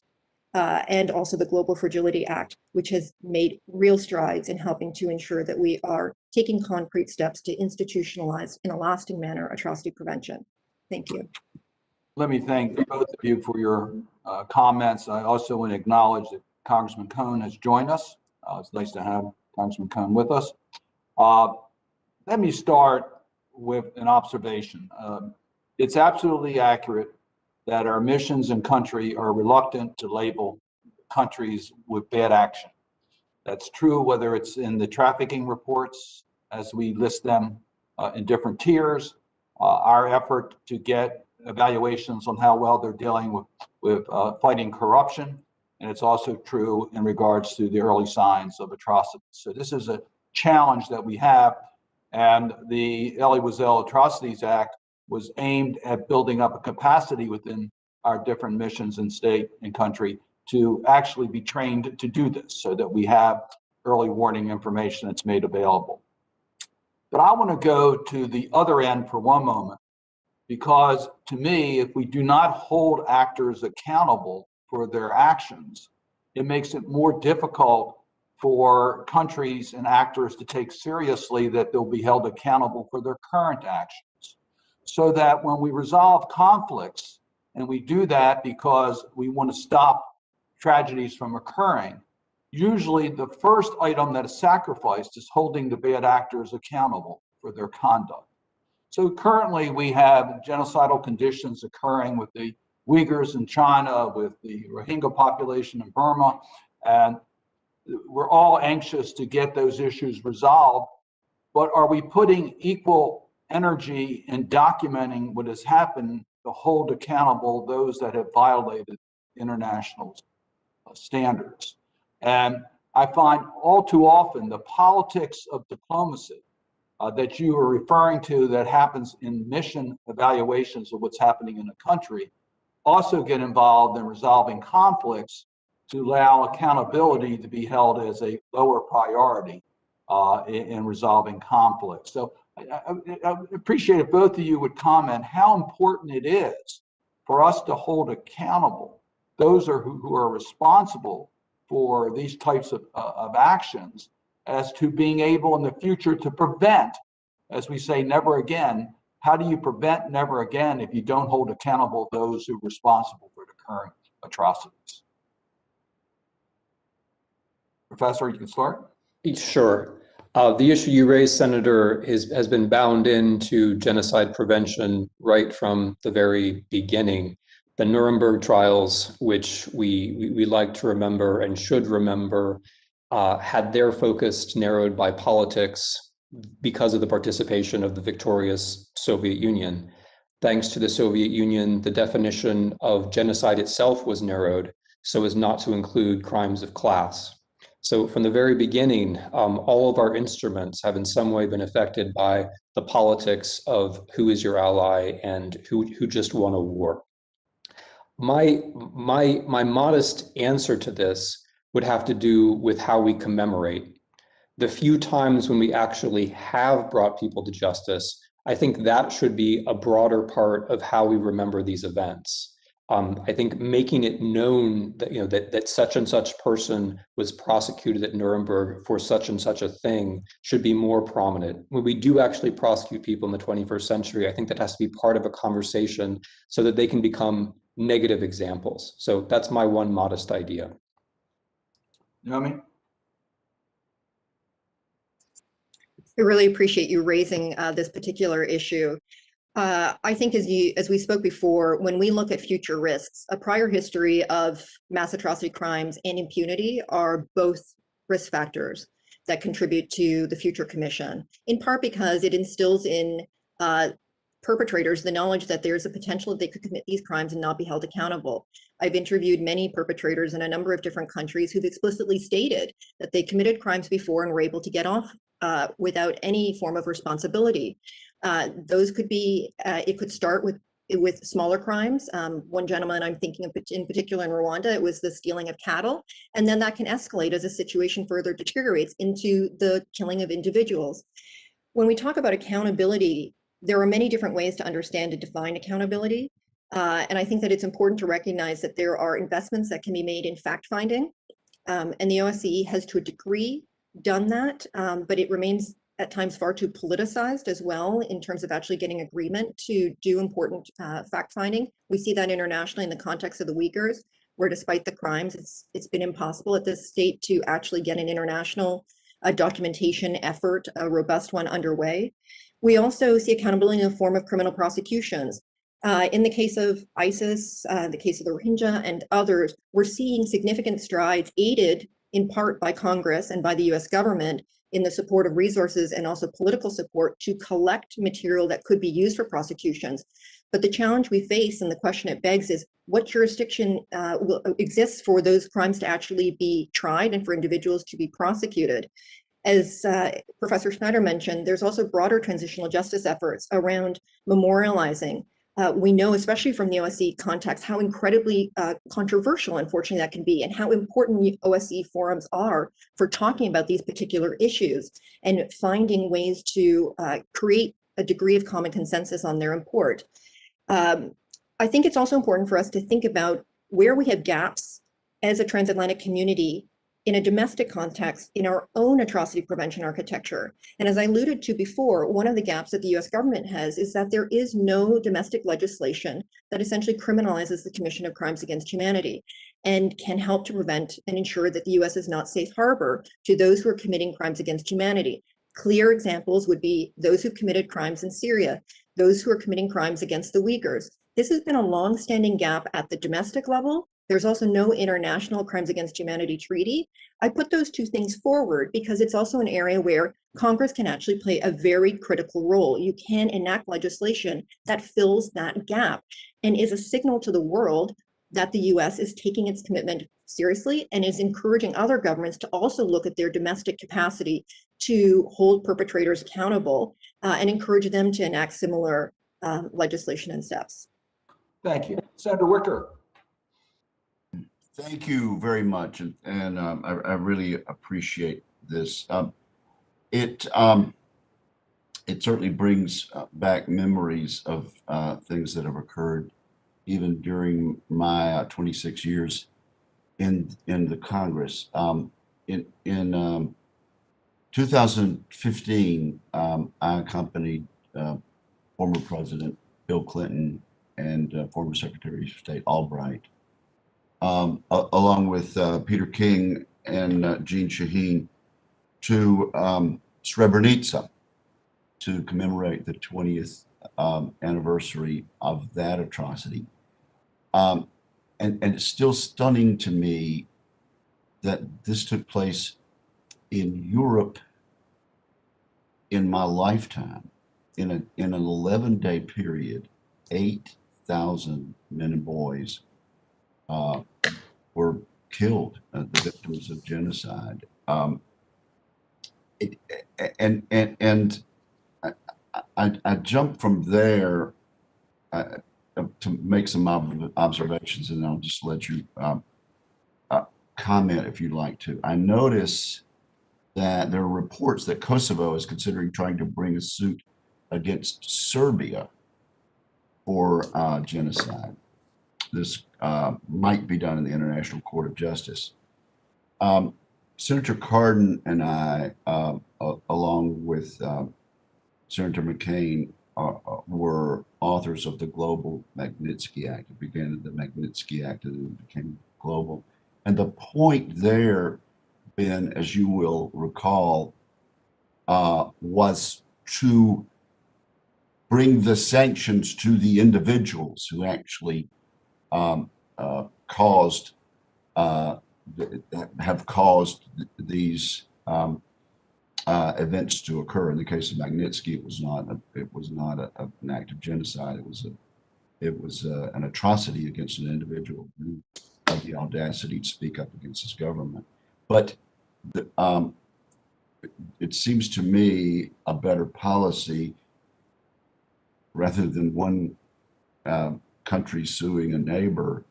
and also the Global Fragility Act, which has made real strides in helping to ensure that we are taking concrete steps to institutionalize in a lasting manner atrocity prevention. Thank you. Let me thank both of you for your comments. I also want to acknowledge that Congressman Cohn has joined us. It's nice to have Congressman Cohn with us. Let me start with an observation. It's absolutely accurate that our missions and country are reluctant to label countries with bad action. That's true whether it's in the trafficking reports, as we list them in different tiers, our effort to get evaluations on how well they're dealing with fighting corruption, and it's also true in regards to the early signs of atrocities. So this is a challenge that we have, and the Elie Wiesel Atrocities Act was aimed at building up a capacity within our different missions in state and country to actually be trained to do this so that we have early warning information that's made available. But I want to go to the other end for one moment because to me, if we do not hold actors accountable for their actions, it makes it more difficult for countries and actors to take seriously that they'll be held accountable for their current actions. So that when we resolve conflicts, and we do that because we want to stop tragedies from occurring, usually the first item that is sacrificed is holding the bad actors accountable for their conduct. So currently we have genocidal conditions occurring with the Uyghurs in China, with the Rohingya population in Burma, and we're all anxious to get those issues resolved, but are we putting equal energy in documenting what has happened to hold accountable those that have violated international standards? And I find all too often the politics of diplomacy that you are referring to that happens in mission evaluations of what's happening in a country also get involved in resolving conflicts to allow accountability to be held as a lower priority in resolving conflicts. So I appreciate if both of you would comment how important it is for us to hold accountable those who are responsible for these types of actions, as to being able in the future to prevent, as we say, never again. How do you prevent never again if you don't hold accountable those who are responsible for the current atrocities? Professor, you can start. Sure. The issue you raised, Senator, has been bound into genocide prevention right from the very beginning. The Nuremberg trials, which we like to remember and should remember, had their focus narrowed by politics because of the participation of the victorious Soviet Union. Thanks to the Soviet Union, the definition of genocide itself was narrowed so as not to include crimes of class. So from the very beginning, all of our instruments have in some way been affected by the politics of who is your ally and who just won a war. My modest answer to this would have to do with how we commemorate. The few times when we actually have brought people to justice, I think that should be a broader part of how we remember these events. I think making it known that that such and such person was prosecuted at Nuremberg for such and such a thing should be more prominent. When we do actually prosecute people in the 21st century, I think that has to be part of a conversation so that they can become negative examples. So that's my one modest idea. Naomi? I really appreciate you raising this particular issue. I think as we spoke before, when we look at future risks, a prior history of mass atrocity crimes and impunity are both risk factors that contribute to the future commission, in part because it instills in perpetrators the knowledge that there's a potential that they could commit these crimes and not be held accountable. I've interviewed many perpetrators in a number of different countries who've explicitly stated that they committed crimes before and were able to get off without any form of responsibility. Those could be, it could start with smaller crimes. One gentleman I'm thinking of in particular in Rwanda, it was the stealing of cattle, and then that can escalate as a situation further deteriorates into the killing of individuals. When we talk about accountability, there are many different ways to understand and define accountability. And I think that it's important to recognize that there are investments that can be made in fact-finding. And the OSCE has to a degree done that, but it remains at times far too politicized as well in terms of actually getting agreement to do important fact-finding. We see that internationally in the context of the Uyghurs, where despite the crimes, it's been impossible at this state to actually get an international documentation effort, a robust one, underway. We also see accountability in the form of criminal prosecutions. In the case of ISIS, the case of the Rohingya and others, we're seeing significant strides aided in part by Congress and by the US government in the support of resources and also political support to collect material that could be used for prosecutions. But the challenge we face and the question it begs is what jurisdiction exists for those crimes to actually be tried and for individuals to be prosecuted. As Professor Snyder mentioned, there's also broader transitional justice efforts around memorializing. We know, especially from the OSCE context, how incredibly controversial, unfortunately, that can be, and how important OSCE forums are for talking about these particular issues and finding ways to create a degree of common consensus on their import. I think it's also important for us to think about where we have gaps as a transatlantic community in a domestic context in our own atrocity prevention architecture. And as I alluded to before, one of the gaps that the US government has is that there is no domestic legislation that essentially criminalizes the commission of crimes against humanity and can help to prevent and ensure that the US is not safe harbor to those who are committing crimes against humanity. Clear examples would be those who've committed crimes in Syria, those who are committing crimes against the Uyghurs. This has been a long-standing gap at the domestic level. There's also no international crimes against humanity treaty. I put those two things forward because it's also an area where Congress can actually play a very critical role. You can enact legislation that fills that gap and is a signal to the world that the US is taking its commitment seriously and is encouraging other governments to also look at their domestic capacity to hold perpetrators accountable and encourage them to enact similar legislation and steps. Thank you. Senator Wicker. Thank you very much, and I really appreciate this. It certainly brings back memories of things that have occurred even during my 26 years in the Congress. In 2015, I accompanied former President Bill Clinton and former Secretary of State Albright, along with Peter King and Jean Shaheen, to Srebrenica to commemorate the 20th anniversary of that atrocity. And it's still stunning to me that this took place in Europe in my lifetime, in an 11-day period. 8,000 men and boys were killed, the victims of genocide. I jumped from there to make some observations, and I'll just let you comment if you'd like to. I notice that there are reports that Kosovo is considering trying to bring a suit against Serbia for genocide. This might be done in the International Court of Justice. Senator Cardin and I, along with Senator McCain, were authors of the Global Magnitsky Act. It began as the Magnitsky Act and then became global. And the point there, Ben, as you will recall, was to bring the sanctions to the individuals who actually have caused these events to occur. In the case of Magnitsky, it was not an act of genocide. It was an atrocity against an individual who had the audacity to speak up against his government. But it seems to me a better policy, rather than one country suing a neighbor,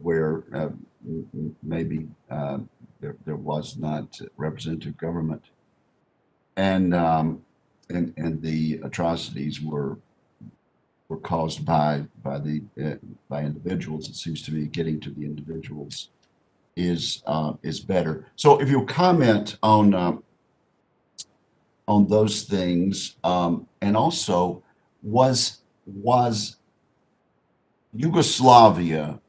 where maybe there was not representative government, and the atrocities were caused by individuals. It seems to me getting to the individuals is better. So if you'll comment on those things, and also was Yugoslavia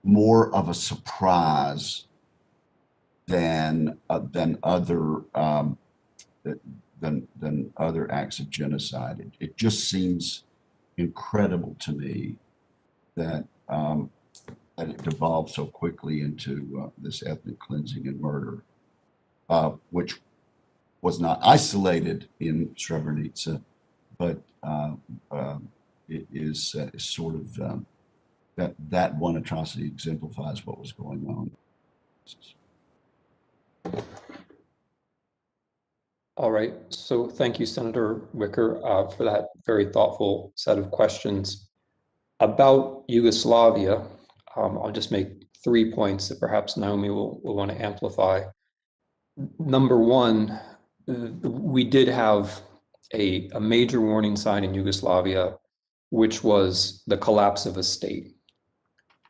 more of a surprise than other acts of genocide? It just seems incredible to me that it devolved so quickly into this ethnic cleansing and murder, which was not isolated in Srebrenica, but it is sort of that one atrocity exemplifies what was going on. All right, so thank you, Senator Wicker, for that very thoughtful set of questions. About Yugoslavia, I'll just make 3 points that perhaps Naomi will want to amplify. Number one, we did have a major warning sign in Yugoslavia which was the collapse of a state.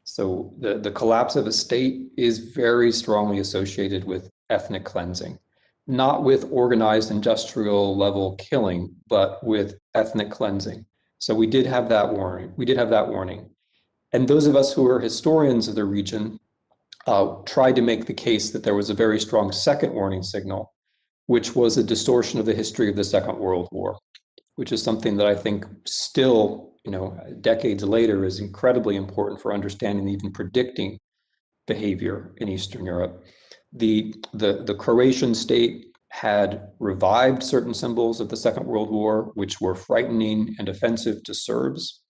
So the collapse of a state is very strongly associated with ethnic cleansing, not with organized industrial level killing, but with ethnic cleansing. So we did have that warning. And those of us who are historians of the region tried to make the case that there was a very strong second warning signal, which was a distortion of the history of the Second World War, which is something that I think still, decades later is incredibly important for understanding, even predicting behavior in Eastern Europe. The Croatian state had revived certain symbols of the Second World War, which were frightening and offensive to Serbs.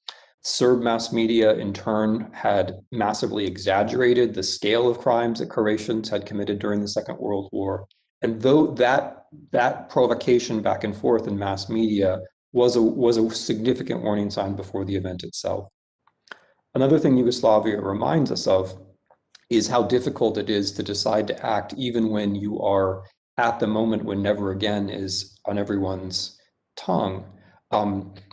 Serb mass media, in turn, had massively exaggerated the scale of crimes that Croatians had committed during the Second World War. And though that provocation back and forth in mass media was a significant warning sign before the event itself. Another thing Yugoslavia reminds us of is how difficult it is to decide to act even when you are at the moment when never again is on everyone's tongue.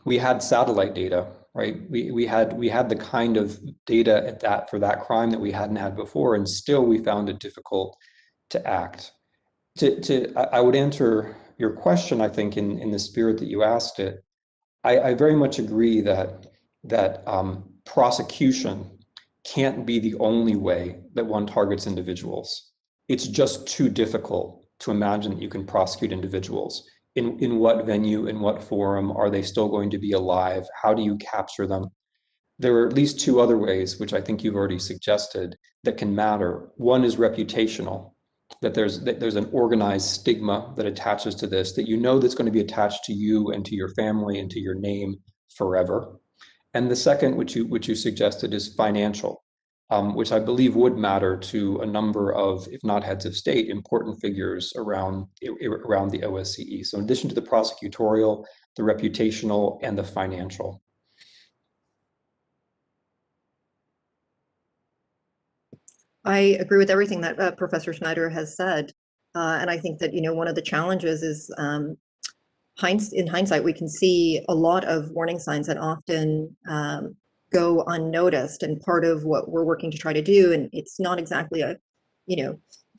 We had satellite data, right? We had the kind of data for that crime that we hadn't had before, and still we found it difficult to act. I would answer your question, I think, in the spirit that you asked it. I very much agree that prosecution can't be the only way that one targets individuals. It's just too difficult to imagine that you can prosecute individuals. In what venue, in what forum, are they still going to be alive? How do you capture them? There are at least two other ways, which I think you've already suggested, that can matter. One is reputational, that there's an organized stigma that attaches to this, that that's going to be attached to you and to your family and to your name forever. And the second, which you suggested, is financial, which I believe would matter to a number of, if not heads of state, important figures around the OSCE. So in addition to the prosecutorial, the reputational, and the financial. I agree with everything that Professor Snyder has said. And I think that, one of the challenges is in hindsight, we can see a lot of warning signs that often go unnoticed. And part of what we're working to try to do, and it's not exactly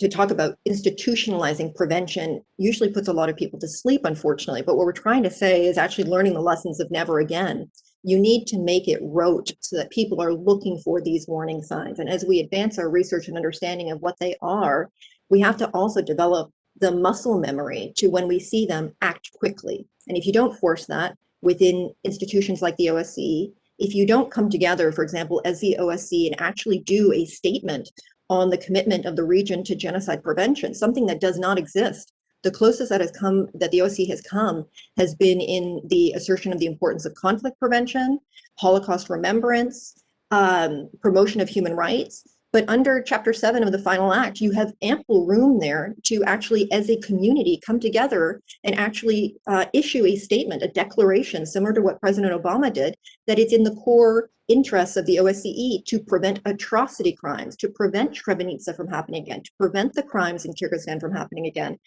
to talk about institutionalizing prevention usually puts a lot of people to sleep, unfortunately. But what we're trying to say is actually learning the lessons of never again. You need to make it rote so that people are looking for these warning signs. And as we advance our research and understanding of what they are, we have to also develop the muscle memory to, when we see them, act quickly. And if you don't force that within institutions like the OSCE, if you don't come together, for example, as the OSCE and actually do a statement on the commitment of the region to genocide prevention, something that does not exist. The closest that the OSCE has come has been in the assertion of the importance of conflict prevention, Holocaust remembrance, promotion of human rights. But under Chapter 7 of the Final Act, you have ample room there to actually, as a community, come together and actually issue a statement, a declaration, similar to what President Obama did, that it's in the core interests of the OSCE to prevent atrocity crimes, to prevent Srebrenica from happening again, to prevent the crimes in Kyrgyzstan from happening again.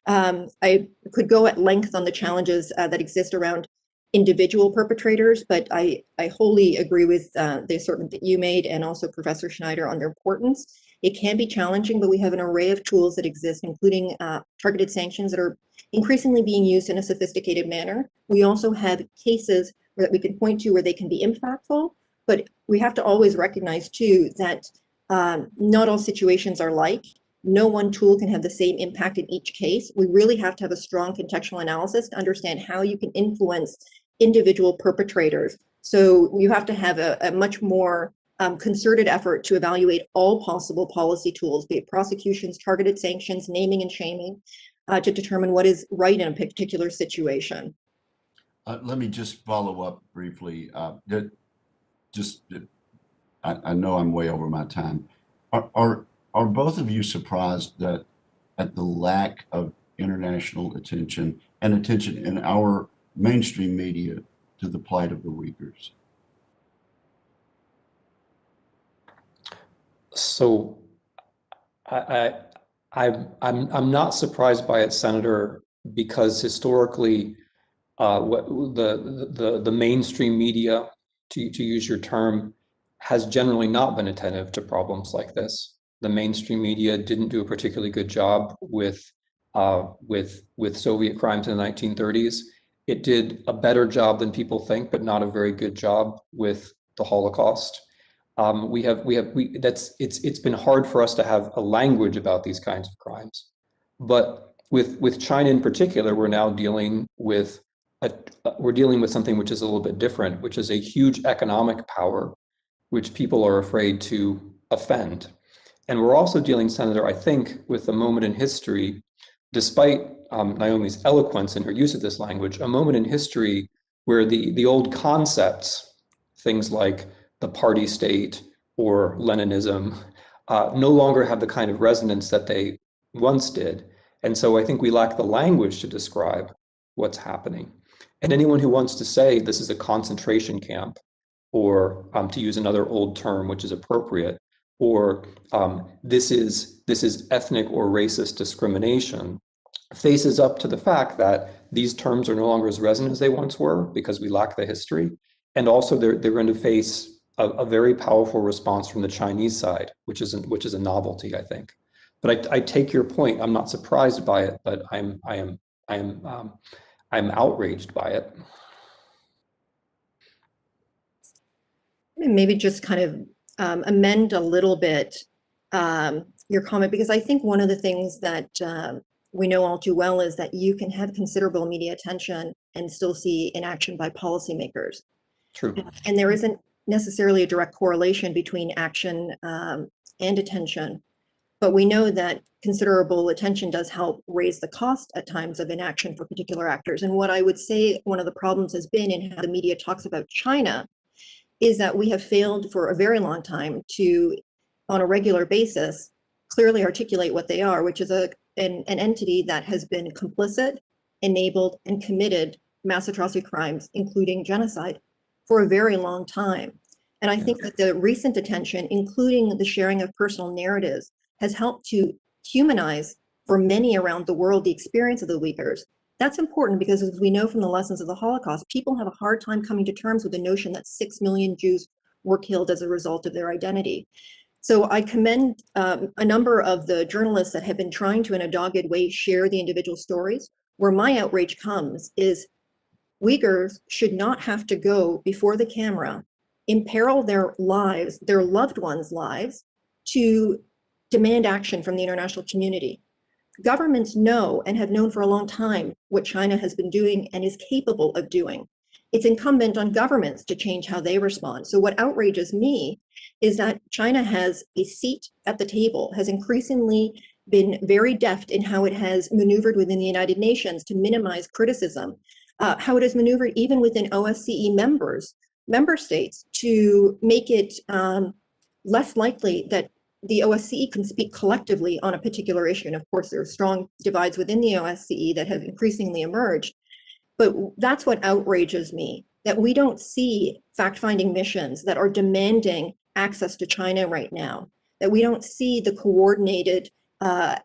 I could go at length on the challenges that exist around individual perpetrators, but I wholly agree with the assortment that you made and also Professor Snyder on their importance. It can be challenging, but we have an array of tools that exist, including targeted sanctions that are increasingly being used in a sophisticated manner. We also have cases that we can point to where they can be impactful, but we have to always recognize too that not all situations are like. No one tool can have the same impact in each case. We really have to have a strong contextual analysis to understand how you can influence individual perpetrators. So you have to have a much more concerted effort to evaluate all possible policy tools, be it prosecutions, targeted sanctions, naming and shaming, to determine what is right in a particular situation. Let me just follow up briefly. I know I'm way over my time. Are both of you surprised at the lack of international attention and attention in our mainstream media to the plight of the Uyghurs? So I'm not surprised by it, Senator, because historically, what the mainstream media to use your term, has generally not been attentive to problems like this. The mainstream media didn't do a particularly good job with Soviet crimes in the 1930s. It did a better job than people think, but not a very good job with the Holocaust. It's been hard for us to have a language about these kinds of crimes, but with China in particular, we're now dealing with something which is a little bit different, which is a huge economic power, which people are afraid to offend. And we're also dealing, Senator, I think, with a moment in history, despite Naomi's eloquence in her use of this language, a moment in history where the old concepts, things like the party state or Leninism, no longer have the kind of resonance that they once did. And so I think we lack the language to describe what's happening. And anyone who wants to say this is a concentration camp, or to use another old term, which is appropriate, or this is ethnic or racist discrimination, faces up to the fact that these terms are no longer as resonant as they once were because we lack the history. And also they're going to face a very powerful response from the Chinese side, which is a novelty, I think. But I take your point. I'm not surprised by it, but I'm outraged by it. Maybe just kind of amend a little bit your comment, because I think one of the things that we know all too well is that you can have considerable media attention and still see inaction by policymakers. True. And there isn't necessarily a direct correlation between action and attention, but we know that considerable attention does help raise the cost at times of inaction for particular actors. And what I would say one of the problems has been in how the media talks about China is that we have failed for a very long time to, on a regular basis, clearly articulate what they are, which is an entity that has been complicit, enabled, and committed mass atrocity crimes, including genocide, for a very long time. And I think that the recent attention, including the sharing of personal narratives, has helped to humanize for many around the world the experience of the Uyghurs. That's important because, as we know from the lessons of the Holocaust, people have a hard time coming to terms with the notion that 6 million Jews were killed as a result of their identity. So I commend a number of the journalists that have been trying to, in a dogged way, share the individual stories. Where my outrage comes is Uyghurs should not have to go before the camera, imperil their lives, their loved ones' lives, to demand action from the international community. Governments know and have known for a long time what China has been doing and is capable of doing. It's incumbent on governments to change how they respond. So what outrages me is that China has a seat at the table, has increasingly been very deft in how it has maneuvered within the United Nations to minimize criticism, how it has maneuvered even within OSCE member states to make it less likely that the OSCE can speak collectively on a particular issue. And of course, there are strong divides within the OSCE that have increasingly emerged. But that's what outrages me, that we don't see fact-finding missions that are demanding access to China right now, that we don't see the coordinated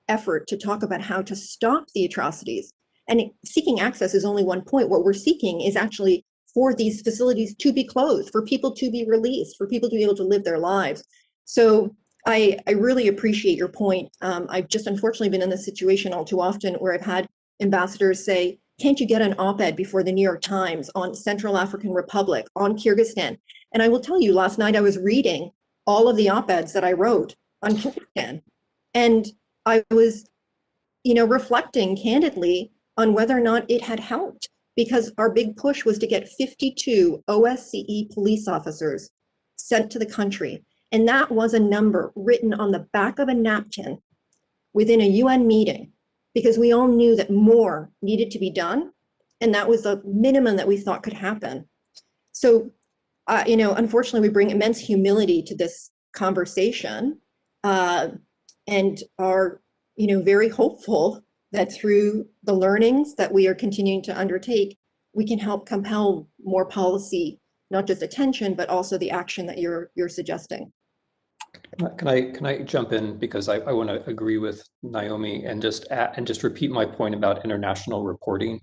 effort to talk about how to stop the atrocities. And seeking access is only one point. What we're seeking is actually for these facilities to be closed, for people to be released, for people to be able to live their lives. So I really appreciate your point. I've just unfortunately been in this situation all too often where I've had ambassadors say, can't you get an op-ed before the New York Times on Central African Republic, on Kyrgyzstan? And I will tell you, last night I was reading all of the op-eds that I wrote on Kyrgyzstan. And I was, reflecting candidly on whether or not it had helped, because our big push was to get 52 OSCE police officers sent to the country. And that was a number written on the back of a napkin within a UN meeting, because we all knew that more needed to be done. And that was the minimum that we thought could happen. So, unfortunately, we bring immense humility to this conversation and are, very hopeful that through the learnings that we are continuing to undertake, we can help compel more policy, not just attention, but also the action that you're suggesting. Can I jump in, because I want to agree with Naomi and just repeat my point about international reporting.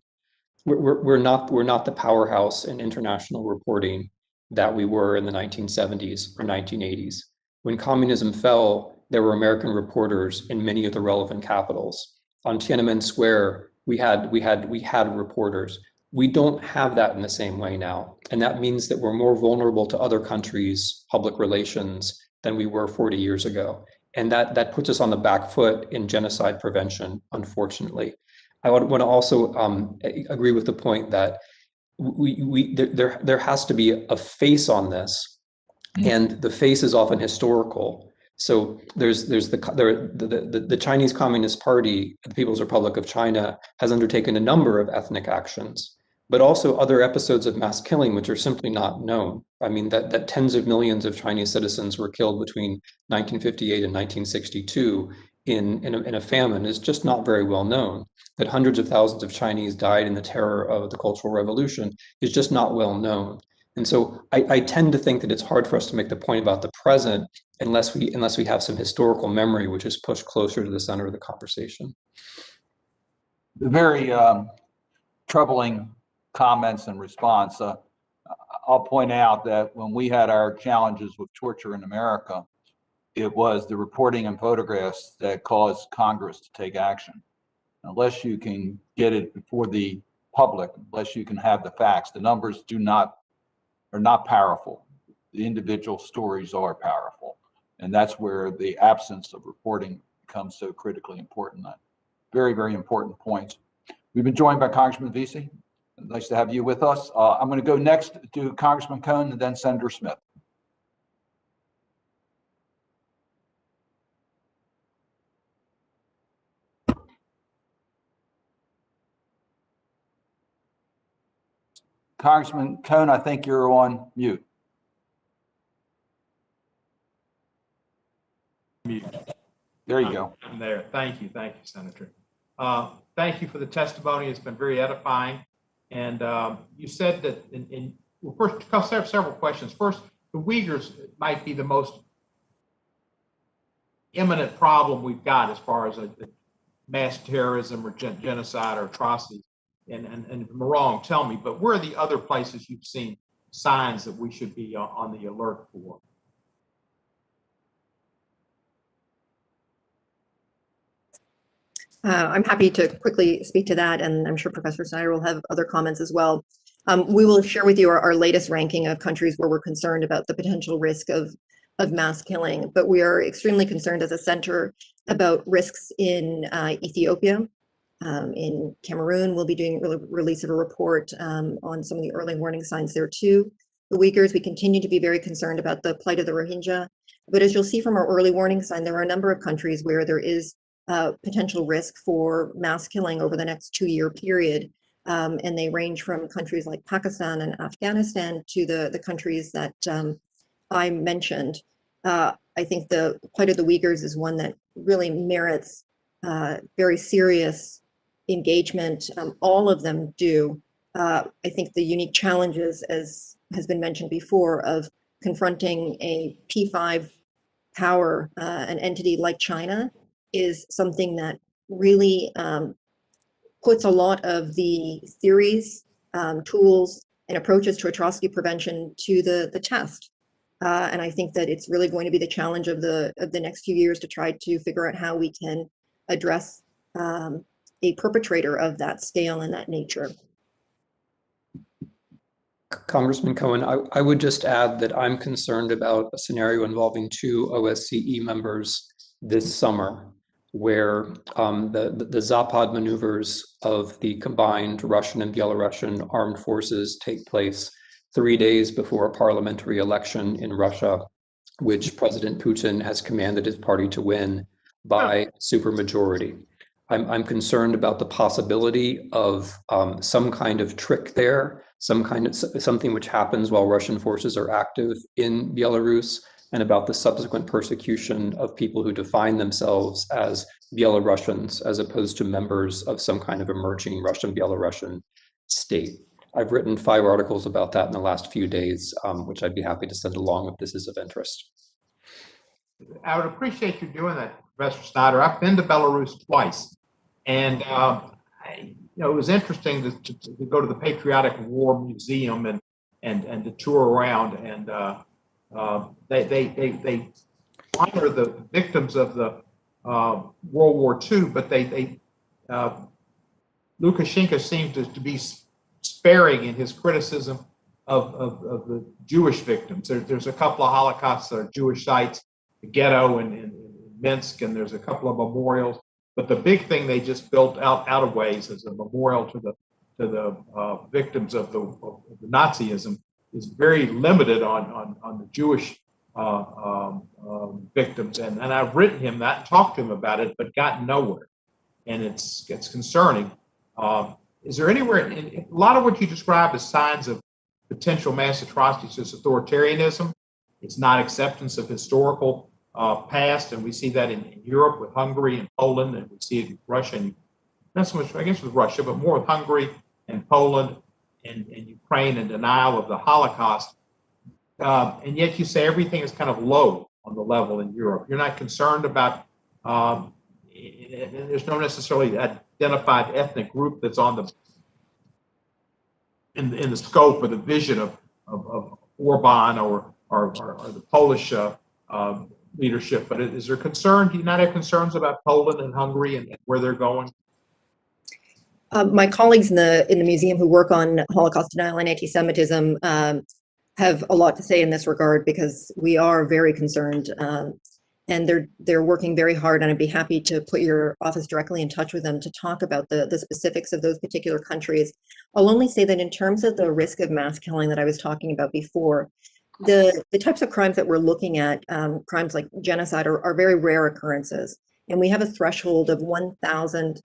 We're not the powerhouse in international reporting that we were in the 1970s or 1980s. When communism fell, there were American reporters in many of the relevant capitals. On Tiananmen Square, we had reporters. We don't have that in the same way now. And that means that we're more vulnerable to other countries' public relations than we were 40 years ago. And that puts us on the back foot in genocide prevention, unfortunately. I want to also agree with the point that there has to be a face on this, and the face is often historical. So there's the Chinese Communist Party, the People's Republic of China, has undertaken a number of ethnic actions, but also other episodes of mass killing, which are simply not known. I mean, that tens of millions of Chinese citizens were killed between 1958 and 1962 in a famine is just not very well known. That hundreds of thousands of Chinese died in the terror of the Cultural Revolution is just not well known. And so I tend to think that it's hard for us to make the point about the present unless we have some historical memory, which is pushed closer to the center of the conversation. The very troubling comments and response. I'll point out that when we had our challenges with torture in America, it was the reporting and photographs that caused Congress to take action. Unless you can get it before the public, unless you can have the facts, the numbers are not powerful. The individual stories are powerful. And that's where the absence of reporting becomes so critically important. Very, very important points. We've been joined by Congressman Vesey. Nice to have you with us. I'm going to go next to Congressman Cohn and then Senator Smith. Congressman Cohn, I think you're on mute. Mute. There you go. I'm there. Thank you, Senator. Thank you for the testimony. It's been very edifying. And you said that well, first, I have several questions. First, the Uyghurs might be the most imminent problem we've got as far as mass terrorism or genocide or atrocities. And if I'm wrong, tell me, but where are the other places you've seen signs that we should be on the alert for? I'm happy to quickly speak to that, and I'm sure Professor Snyder will have other comments as well. We will share with you our latest ranking of countries where we're concerned about the potential risk of mass killing, but we are extremely concerned as a center about risks in Ethiopia. In Cameroon, we'll be doing release of a report on some of the early warning signs there too. The Uyghurs, we continue to be very concerned about the plight of the Rohingya. But as you'll see from our early warning sign, there are a number of countries where there is potential risk for mass killing over the next 2-year period. And they range from countries like Pakistan and Afghanistan to the countries that I mentioned. I think the plight of the Uyghurs is one that really merits very serious engagement. All of them do. I think the unique challenges, as has been mentioned before, of confronting a P5 power, an entity like China, is something that really puts a lot of the theories, tools, and approaches to atrocity prevention to the test. And I think that it's really going to be the challenge of the next few years to try to figure out how we can address a perpetrator of that scale and that nature. Congressman Cohen, I would just add that I'm concerned about a scenario involving 2 OSCE members this summer, where the Zapad maneuvers of the combined Russian and Belarusian armed forces take place 3 days before a parliamentary election in Russia, which President Putin has commanded his party to win by supermajority. I'm concerned about the possibility of some kind of trick there, something which happens while Russian forces are active in Belarus, and about the subsequent persecution of people who define themselves as Belarusians, as opposed to members of some kind of emerging Russian-Belarusian state. I've written 5 articles about that in the last few days, which I'd be happy to send along if this is of interest. I would appreciate you doing that, Professor Snyder. I've been to Belarus twice, and it was interesting to go to the Patriotic War Museum and and to tour around, and they honor the victims of the World War II, but Lukashenko seems to be sparing in his criticism of the Jewish victims. There's a couple of Holocausts that are Jewish sites, the ghetto in Minsk, and there's a couple of memorials. But the big thing they just built out of ways as a memorial to the victims of the Nazism is very limited on the Jewish victims. And I've written him that and talked to him about it, but gotten nowhere. And it's concerning. Is there anywhere, a lot of what you describe as signs of potential mass atrocities is authoritarianism. It's not acceptance of historical past, and we see that in Europe with Hungary and Poland, and we see it in Russia, and not so much, I guess, with Russia, but more with Hungary and Poland and Ukraine, and denial of the Holocaust. And yet you say everything is kind of low on the level in Europe. You're not concerned about, there's no necessarily identified ethnic group that's on the in the scope or the vision of Orban or the Polish leadership. But is there concern? Do you not have concerns about Poland and Hungary and where they're going? My colleagues in the museum who work on Holocaust denial and anti-Semitism have a lot to say in this regard, because we are very concerned, and they're working very hard, and I'd be happy to put your office directly in touch with them to talk about the specifics of those particular countries. I'll only say that in terms of the risk of mass killing that I was talking about before, the types of crimes that we're looking at, crimes like genocide, are very rare occurrences, and we have a threshold of 1,000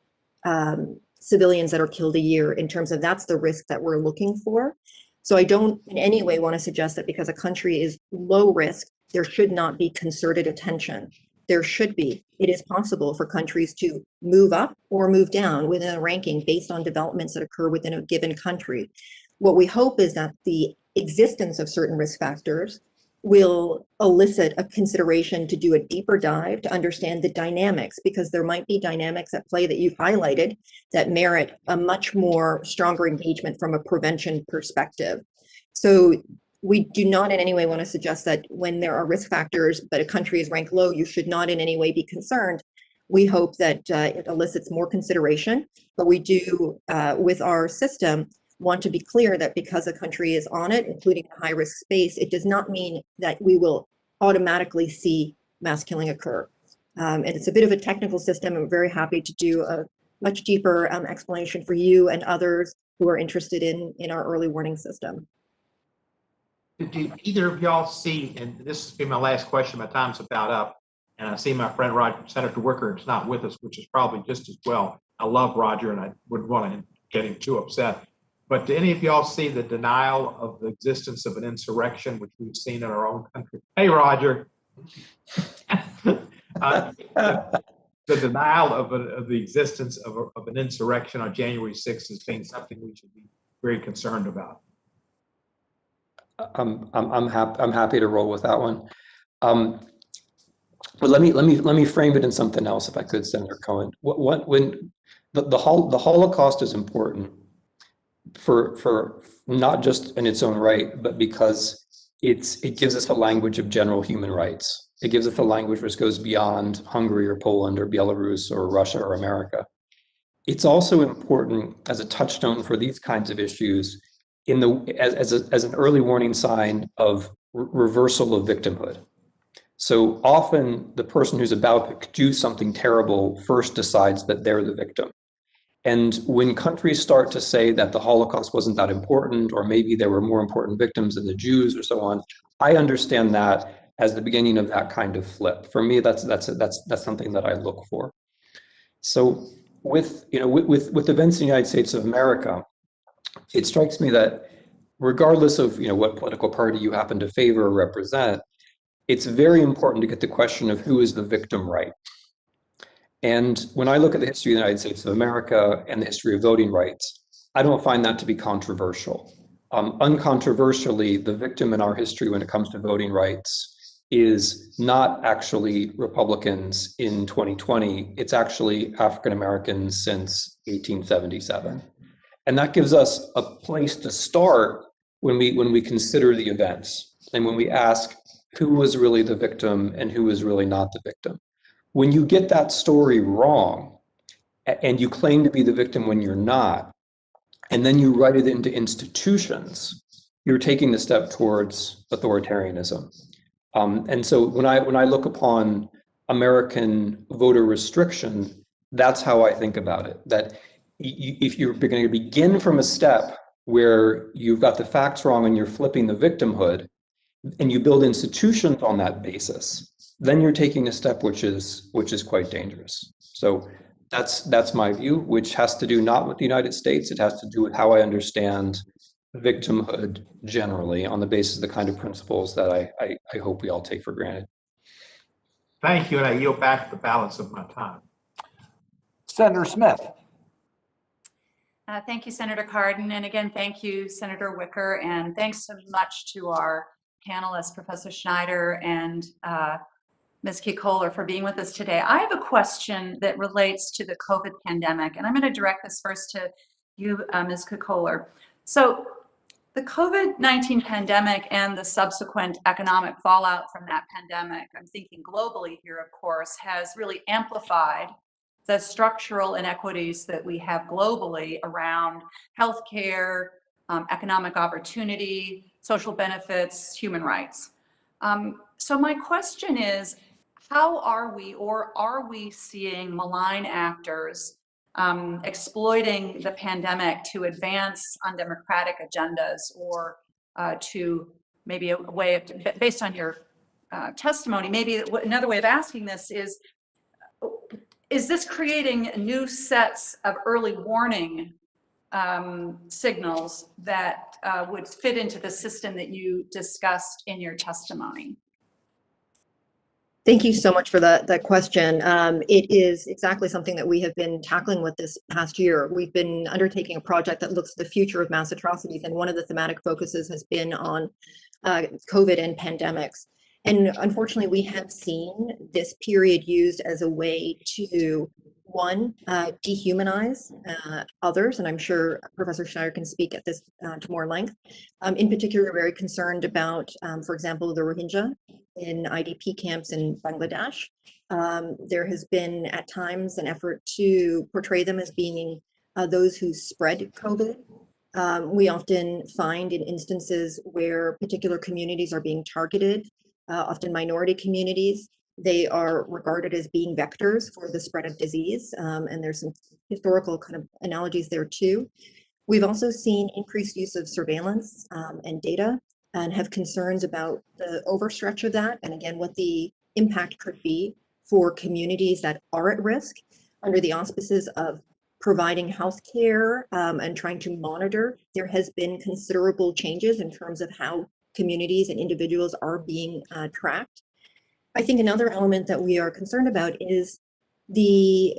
civilians that are killed a year in terms of that's the risk that we're looking for. So I don't in any way want to suggest that because a country is low risk, there should not be concerted attention. There should be. It is possible for countries to move up or move down within a ranking based on developments that occur within a given country. What we hope is that the existence of certain risk factors will elicit a consideration to do a deeper dive to understand the dynamics, because there might be dynamics at play that you've highlighted that merit a much more stronger engagement from a prevention perspective. So we do not in any way want to suggest that when there are risk factors but a country is ranked low, you should not in any way be concerned. We hope that it elicits more consideration, but we do, with our system, want to be clear that because a country is on it, including a high-risk space, it does not mean that we will automatically see mass killing occur. And it's a bit of a technical system, and we're very happy to do a much deeper explanation for you and others who are interested in our early warning system. Do either of y'all see, and this will be my last question, my time's about up, and I see my friend Roger, Senator Wicker, is not with us, which is probably just as well. I love Roger, and I wouldn't want to get him too upset. But do any of y'all see the denial of the existence of an insurrection, which we've seen in our own country? Hey, Roger. The denial of the existence of an insurrection on January 6th is being something we should be very concerned about. I'm happy to roll with that one. But let me frame it in something else, if I could, Senator Cohen. When the Holocaust is important for not just in its own right, but because it gives us a language of general human rights. It gives us a language which goes beyond Hungary or Poland or Belarus or Russia or America. It's also important as a touchstone for these kinds of issues as an early warning sign of reversal of victimhood. So often the person who's about to do something terrible first decides that they're the victim. And when countries start to say that the Holocaust wasn't that important, or maybe there were more important victims than the Jews or so on, I understand that as the beginning of that kind of flip. For me, that's something that I look for. So with events in the United States of America, it strikes me that regardless of what political party you happen to favor or represent, it's very important to get the question of who is the victim right. And when I look at the history of the United States of America and the history of voting rights, I don't find that to be controversial. Uncontroversially, the victim in our history when it comes to voting rights is not actually Republicans in 2020, it's actually African Americans since 1877. And that gives us a place to start when we consider the events and when we ask who was really the victim and who was really not the victim. When you get that story wrong and you claim to be the victim when you're not, and then you write it into institutions, you're taking a step towards authoritarianism. And so when I look upon American voter restriction, that's how I think about it. That if you're going to begin from a step where you've got the facts wrong and you're flipping the victimhood, and you build institutions on that basis, then you're taking a step which is quite dangerous. So that's my view, which has to do not with the United States. It has to do with how I understand victimhood generally on the basis of the kind of principles that I hope we all take for granted. Thank you, and I yield back the balance of my time. Senator Smith. Thank you, Senator Cardin. And again, thank you, Senator Wicker. And thanks so much to our panelists, Professor Snyder and Ms. Kikoler, for being with us today. I have a question that relates to the COVID pandemic, and I'm going to direct this first to you, Ms. Kikoler. So the COVID-19 pandemic and the subsequent economic fallout from that pandemic, I'm thinking globally here, of course, has really amplified the structural inequities that we have globally around healthcare, economic opportunity, social benefits, human rights. So my question is, how are we, or are we seeing malign actors exploiting the pandemic to advance undemocratic agendas, or to maybe a way of, based on your testimony, maybe another way of asking this is this creating new sets of early warning signals that would fit into the system that you discussed in your testimony? Thank you so much for that question. It is exactly something that we have been tackling with this past year. We've been undertaking a project that looks at the future of mass atrocities, and one of the thematic focuses has been on COVID and pandemics. And unfortunately, we have seen this period used as a way to, one, dehumanize others, and I'm sure Professor Schneider can speak at this to more length. In particular, we're very concerned about, for example, the Rohingya in IDP camps in Bangladesh. There has been at times an effort to portray them as being those who spread COVID. We often find in instances where particular communities are being targeted, often minority communities, they are regarded as being vectors for the spread of disease. And there's some historical kind of analogies there too. We've also seen increased use of surveillance and data, and have concerns about the overstretch of that, and again, what the impact could be for communities that are at risk under the auspices of providing health care and trying to monitor. There has been considerable changes in terms of how communities and individuals are being tracked. I think another element that we are concerned about is the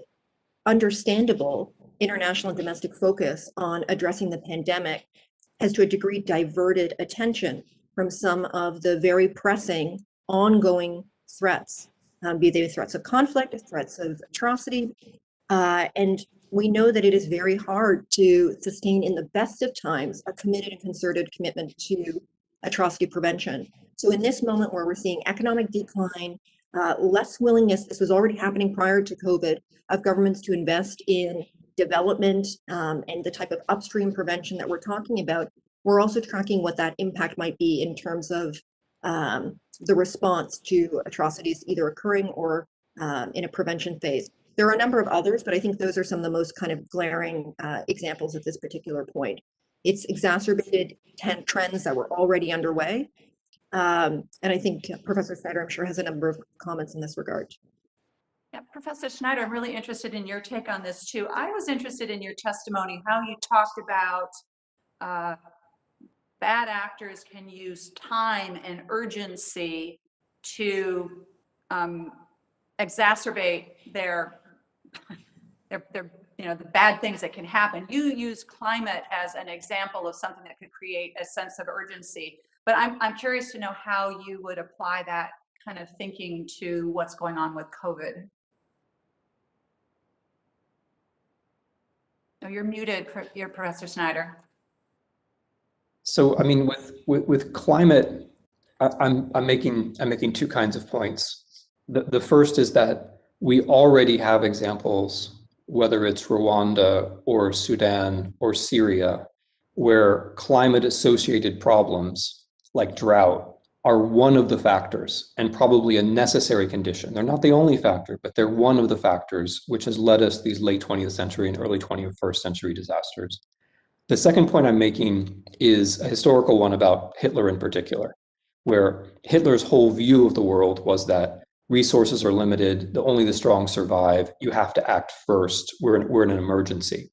understandable international and domestic focus on addressing the pandemic has to a degree diverted attention from some of the very pressing ongoing threats, be they threats of conflict, threats of atrocity. And we know that it is very hard to sustain in the best of times a committed and concerted commitment to atrocity prevention. So in this moment where we're seeing economic decline, less willingness, this was already happening prior to COVID, of governments to invest in development and the type of upstream prevention that we're talking about, we're also tracking what that impact might be in terms of the response to atrocities either occurring or in a prevention phase. There are a number of others, but I think those are some of the most kind of glaring examples at this particular point. It's exacerbated trends that were already underway. And I think Professor Snyder, I'm sure, has a number of comments in this regard. Yeah, Professor Schneider, I'm really interested in your take on this too. I was interested in your testimony, how you talked about bad actors can use time and urgency to exacerbate their the bad things that can happen. You use climate as an example of something that could create a sense of urgency, but I'm curious to know how you would apply that kind of thinking to what's going on with COVID. Oh, you're muted, Professor Snyder. So, I mean, with climate, I'm making two kinds of points. The first is that we already have examples, whether it's Rwanda or Sudan or Syria, where climate-associated problems like drought are one of the factors and probably a necessary condition. They're not the only factor, but they're one of the factors which has led us these late 20th century and early 21st century disasters. The second point I'm making is a historical one about Hitler in particular, where Hitler's whole view of the world was that resources are limited, only the strong survive, you have to act first, we're in an emergency.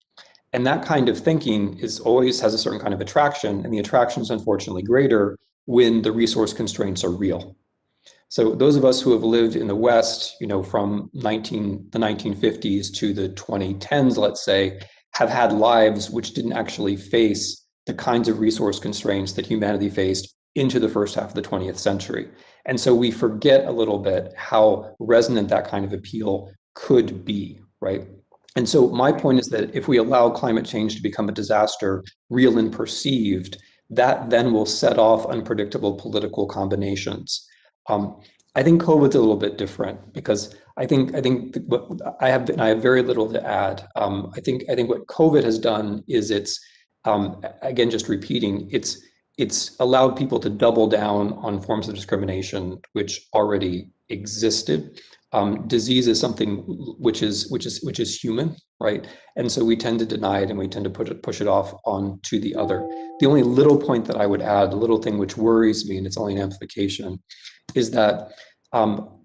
And that kind of thinking always has a certain kind of attraction, and the attraction is unfortunately greater when the resource constraints are real. So those of us who have lived in the West, from the 1950s to the 2010s, let's say, have had lives which didn't actually face the kinds of resource constraints that humanity faced into the first half of the 20th century. And so we forget a little bit how resonant that kind of appeal could be, right? And so my point is that if we allow climate change to become a disaster, real and perceived, that then will set off unpredictable political combinations. I think COVID's a little bit different because I think what I have very little to add. I think what COVID has done is it's again, just repeating, it's allowed people to double down on forms of discrimination which already existed. Disease is something which is human, right? And so we tend to deny it and we tend to push it off onto the other. The only little point that I would add, the little thing which worries me, and it's only an amplification, is that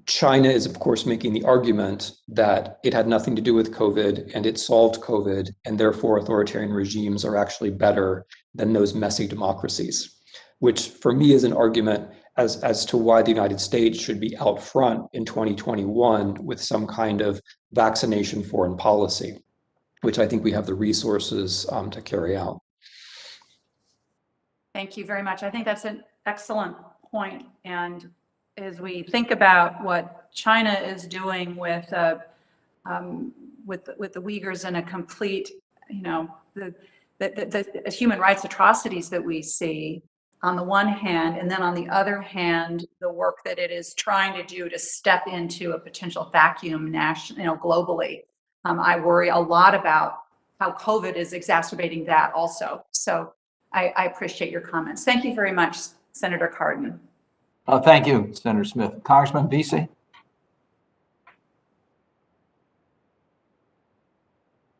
China is, of course, making the argument that it had nothing to do with COVID and it solved COVID, and therefore authoritarian regimes are actually better than those messy democracies, which for me is an argument as to why the United States should be out front in 2021 with some kind of vaccination foreign policy, which I think we have the resources to carry out. Thank you very much. I think that's an excellent point. And as we think about what China is doing with the Uyghurs and a complete, the human rights atrocities that we see on the one hand, and then on the other hand, the work that it is trying to do to step into a potential vacuum globally. I worry a lot about how COVID is exacerbating that also. So I appreciate your comments. Thank you very much, Senator Cardin. Thank you, Senator Smith. Congressman Vesey?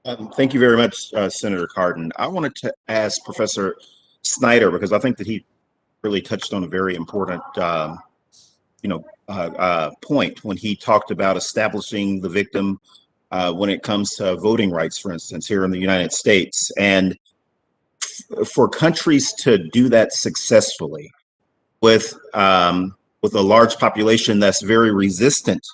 Thank you very much, Senator Cardin. I wanted to ask Professor Snyder, because I think that he really touched on a very important, point when he talked about establishing the victim when it comes to voting rights, for instance, here in the United States. And for countries to do that successfully with a large population that's very resistant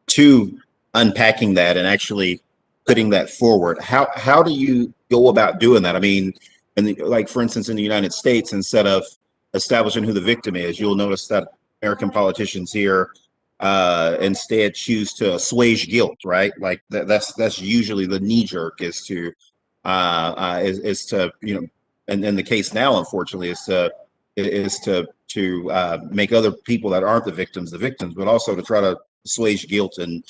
to unpacking that and actually putting that forward, how do you go about doing that? I mean, like for instance, in the United States, instead of establishing who the victim is, you'll notice that American politicians here instead choose to assuage guilt, right? Like that's usually the knee jerk is to and in the case now, unfortunately, is to make other people that aren't the victims, but also to try to assuage guilt and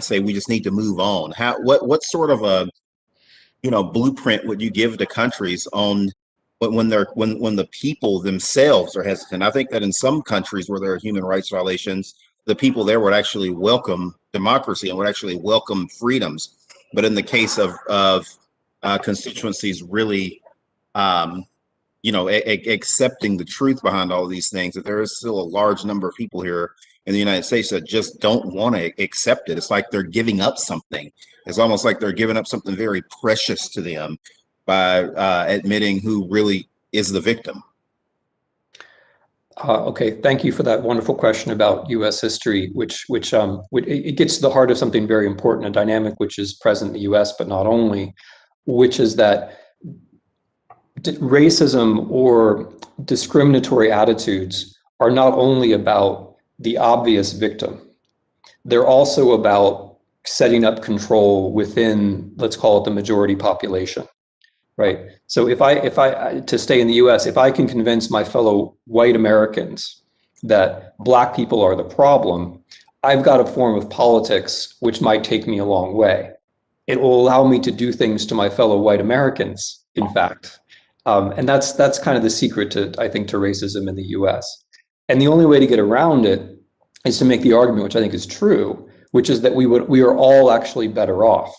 say we just need to move on. What sort of a blueprint would you give to countries on when the people themselves are hesitant? I think that in some countries where there are human rights violations, the people there would actually welcome democracy and would actually welcome freedoms. But in the case of constituencies really accepting the truth behind all of these things, that there is still a large number of people here in the United States that just don't want to accept it. It's like they're giving up something. It's almost like they're giving up something very precious to them by admitting who really is the victim. Okay, thank you for that wonderful question about U.S. history, which it gets to the heart of something very important, a dynamic which is present in the U.S., but not only, which is that racism or discriminatory attitudes are not only about the obvious victim. They're also about setting up control within, let's call it, the majority population. right? So if I to stay in the US, if I can convince my fellow white Americans that Black people are the problem, I've got a form of politics which might take me a long way. It will allow me to do things to my fellow white Americans, in fact. And that's kind of the secret to, I think, to racism in the US. And the only way to get around it is to make the argument, which I think is true, which is that we are all actually better off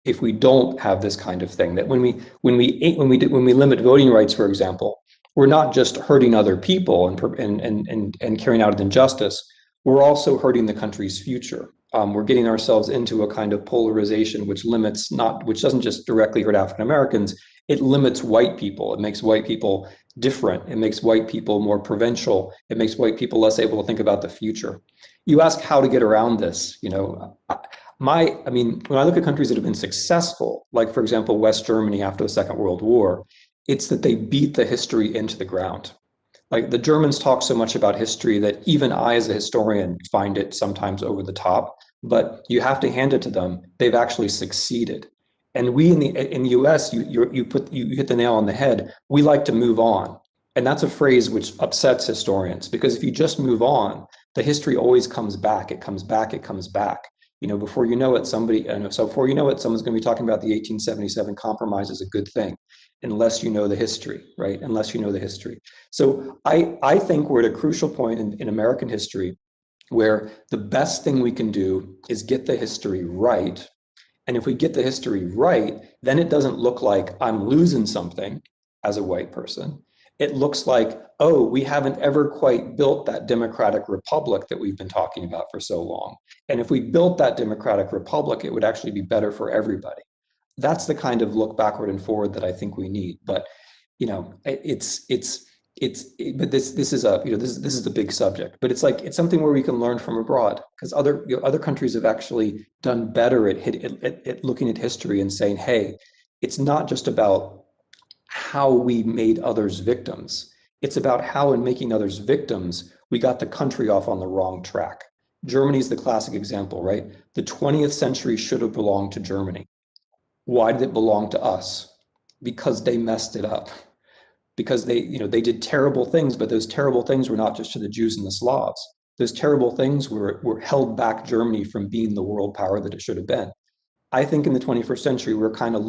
if we don't have this kind of thing. That when we limit voting rights, for example, we're not just hurting other people and carrying out an injustice. We're also hurting the country's future. We're getting ourselves into a kind of polarization which doesn't just directly hurt African Americans. It limits white people. It makes white people different. It makes white people more provincial. It makes white people less able to think about the future. You ask how to get around this, you know. I mean, when I look at countries that have been successful, like for example, West Germany after the Second World War, it's that they beat the history into the ground. Like the Germans talk so much about history that even I, as a historian, find it sometimes over the top, but you have to hand it to them. They've actually succeeded. And we in the US, you hit the nail on the head. We like to move on. And that's a phrase which upsets historians, because if you just move on, the history always comes back. It comes back, it comes back. You know, before you know it, someone's going to be talking about the 1877 Compromise as a good thing, unless you know the history, right? Unless you know the history. So I think we're at a crucial point in American history where the best thing we can do is get the history right. And if we get the history right, then it doesn't look like I'm losing something as a white person. It looks like, oh, we haven't ever quite built that democratic republic that we've been talking about for so long. And if we built that democratic republic, it would actually be better for everybody. That's the kind of look backward and forward that I think we need. But, you know, but this is a big subject, but it's something where we can learn from abroad, because other countries have actually done better at looking at history and saying, hey, it's not just about how we made others victims. It's about how, in making others victims, we got the country off on the wrong track. Germany's the classic example, right? The 20th century should have belonged to Germany. Why did it belong to us? Because they messed it up. Because they did terrible things, but those terrible things were not just to the Jews and the Slavs. Those terrible things were held back Germany from being the world power that it should have been. I think in the 21st century, we're kind of,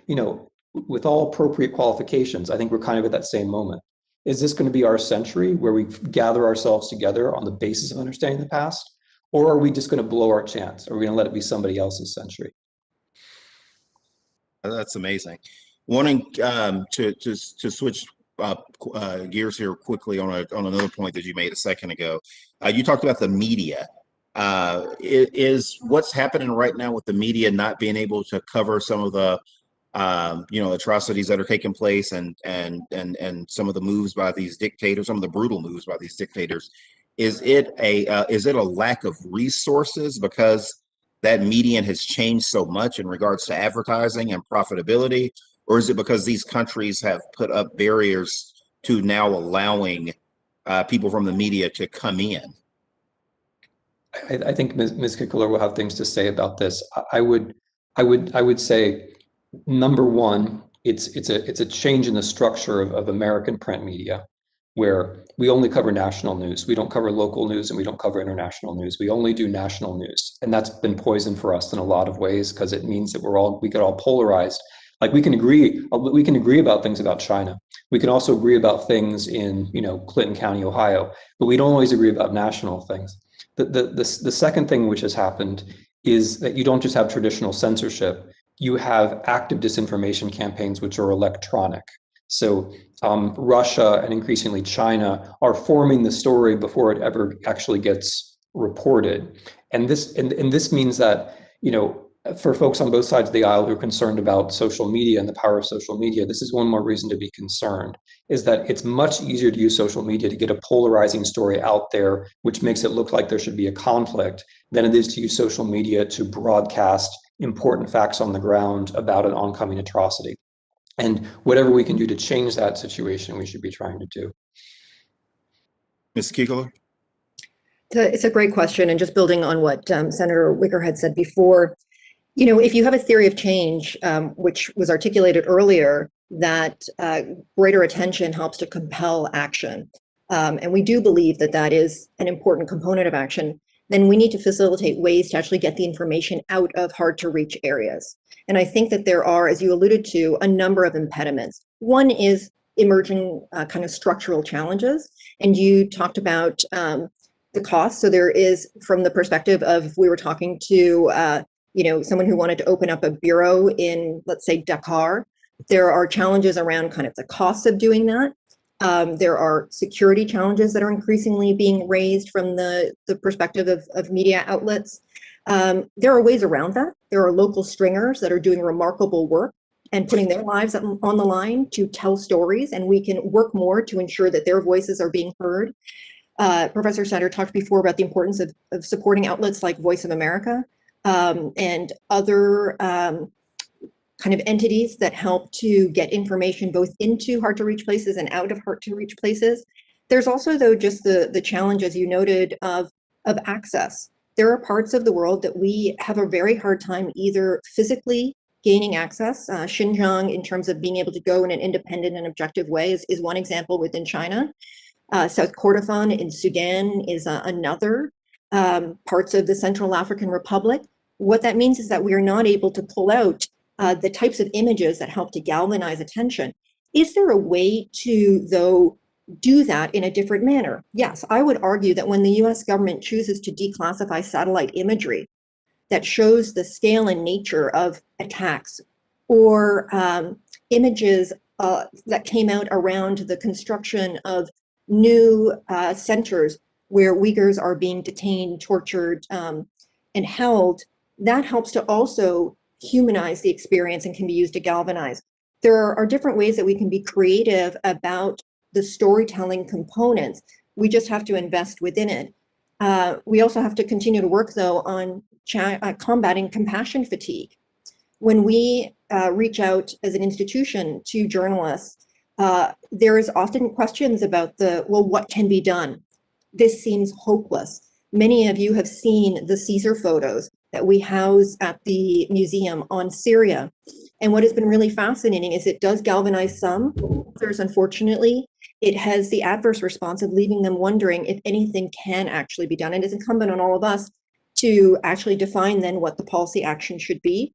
you know, with all appropriate qualifications, I think we're kind of at that same moment. Is this going to be our century where we gather ourselves together on the basis of understanding the past? Or are we just going to blow our chance? Are we going to let it be somebody else's century? That's amazing. Wanting to switch gears here quickly on another point that you made a second ago. You talked about the media. Is what's happening right now with the media not being able to cover some of the atrocities that are taking place and some of the moves by these dictators, some of the brutal moves by these dictators? Is it a lack of resources because that median has changed so much in regards to advertising and profitability? Or is it because these countries have put up barriers to now allowing people from the media to come in? I think Ms. Kikoler will have things to say about this. I would say, number one, it's a change in the structure of American print media, where we only cover national news. We don't cover local news and we don't cover international news. We only do national news. And that's been poison for us in a lot of ways, because it means that we get all polarized. Like we can agree about things about China. We can also agree about things in, Clinton County, Ohio, but we don't always agree about national things. The second thing which has happened is that you don't just have traditional censorship, you have active disinformation campaigns which are electronic. So Russia and increasingly China are forming the story before it ever actually gets reported. And this means that, for folks on both sides of the aisle who are concerned about social media and the power of social media, this is one more reason to be concerned, is that it's much easier to use social media to get a polarizing story out there, which makes it look like there should be a conflict, than it is to use social media to broadcast important facts on the ground about an oncoming atrocity. And whatever we can do to change that situation, we should be trying to do. Ms. Kikoler? It's a great question. And just building on what Senator Wicker had said before, if you have a theory of change, which was articulated earlier, that greater attention helps to compel action. And we do believe that that is an important component of action. Then we need to facilitate ways to actually get the information out of hard to reach areas. And I think that there are, as you alluded to, a number of impediments. One is emerging kind of structural challenges. And you talked about the cost. So there is, from the perspective of, if we were talking to, someone who wanted to open up a bureau in, let's say, Dakar, there are challenges around kind of the costs of doing that. There are security challenges that are increasingly being raised from the perspective of media outlets. There are ways around that. There are local stringers that are doing remarkable work and putting their lives on the line to tell stories, and we can work more to ensure that their voices are being heard. Professor Snyder talked before about the importance of supporting outlets like Voice of America and other kind of entities that help to get information both into hard to reach places and out of hard to reach places. There's also, though, just the challenge, as you noted, of access. There are parts of the world that we have a very hard time either physically gaining access. Xinjiang, in terms of being able to go in an independent and objective way, is one example within China. South Kordofan in Sudan is another. Parts of the Central African Republic. What that means is that we are not able to pull out the types of images that help to galvanize attention. Is there a way to, though, do that in a different manner? Yes, I would argue that when the US government chooses to declassify satellite imagery that shows the scale and nature of attacks, or images that came out around the construction of new centers where Uyghurs are being detained, tortured, and held, that helps to also humanize the experience and can be used to galvanize. There are different ways that we can be creative about the storytelling components. We just have to invest within it. We also have to continue to work, though, on combating compassion fatigue. When we reach out as an institution to journalists, there is often questions about what can be done? This seems hopeless. Many of you have seen the Caesar photos that we house at the museum on Syria. And what has been really fascinating is it does galvanize some. Others, unfortunately, it has the adverse response of leaving them wondering if anything can actually be done. And it's incumbent on all of us to actually define then what the policy action should be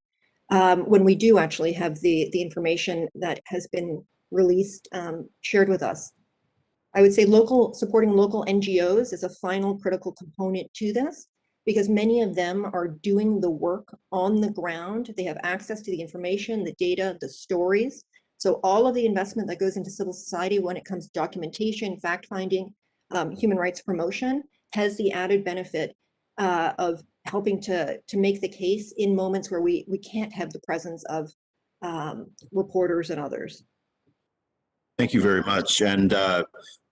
when we do actually have the information that has been released, shared with us. I would say supporting local NGOs is a final critical component to this, because many of them are doing the work on the ground. They have access to the information, the data, the stories. So all of the investment that goes into civil society when it comes to documentation, fact-finding, human rights promotion has the added benefit of helping to make the case in moments where we can't have the presence of reporters and others. Thank you very much. And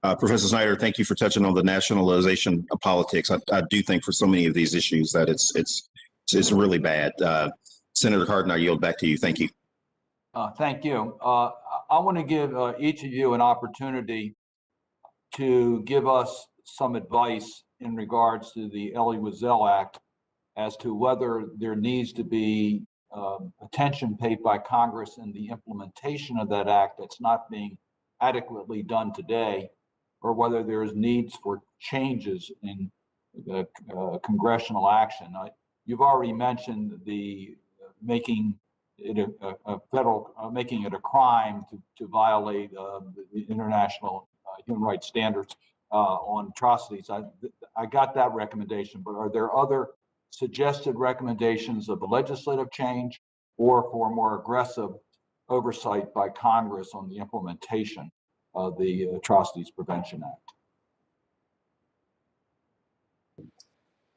Professor Snyder, thank you for touching on the nationalization of politics. I do think for so many of these issues that it's really bad. Senator Cardin, I yield back to you. Thank you. Thank you. I want to give each of you an opportunity to give us some advice in regards to the Elie Wiesel Act as to whether there needs to be attention paid by Congress in the implementation of that act that's not being adequately done today, or whether there's needs for changes in the congressional action. You've already mentioned the making it making it a crime to violate the international human rights standards on atrocities. I got that recommendation, but are there other suggested recommendations of the legislative change or for more aggressive oversight by Congress on the implementation of the Atrocities Prevention Act?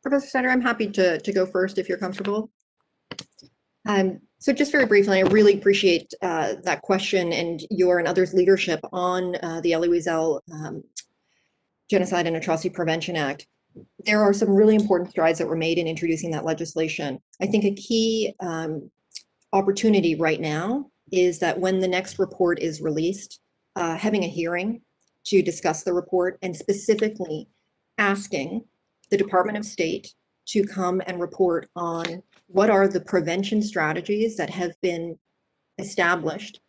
Professor Snyder, I'm happy to go first if you're comfortable. So just very briefly, I really appreciate that question and your and others' leadership on the Elie Wiesel Genocide and Atrocity Prevention Act. There are some really important strides that were made in introducing that legislation. I think a key opportunity right now is that when the next report is released, having a hearing to discuss the report and specifically asking the Department of State to come and report on what are the prevention strategies that have been established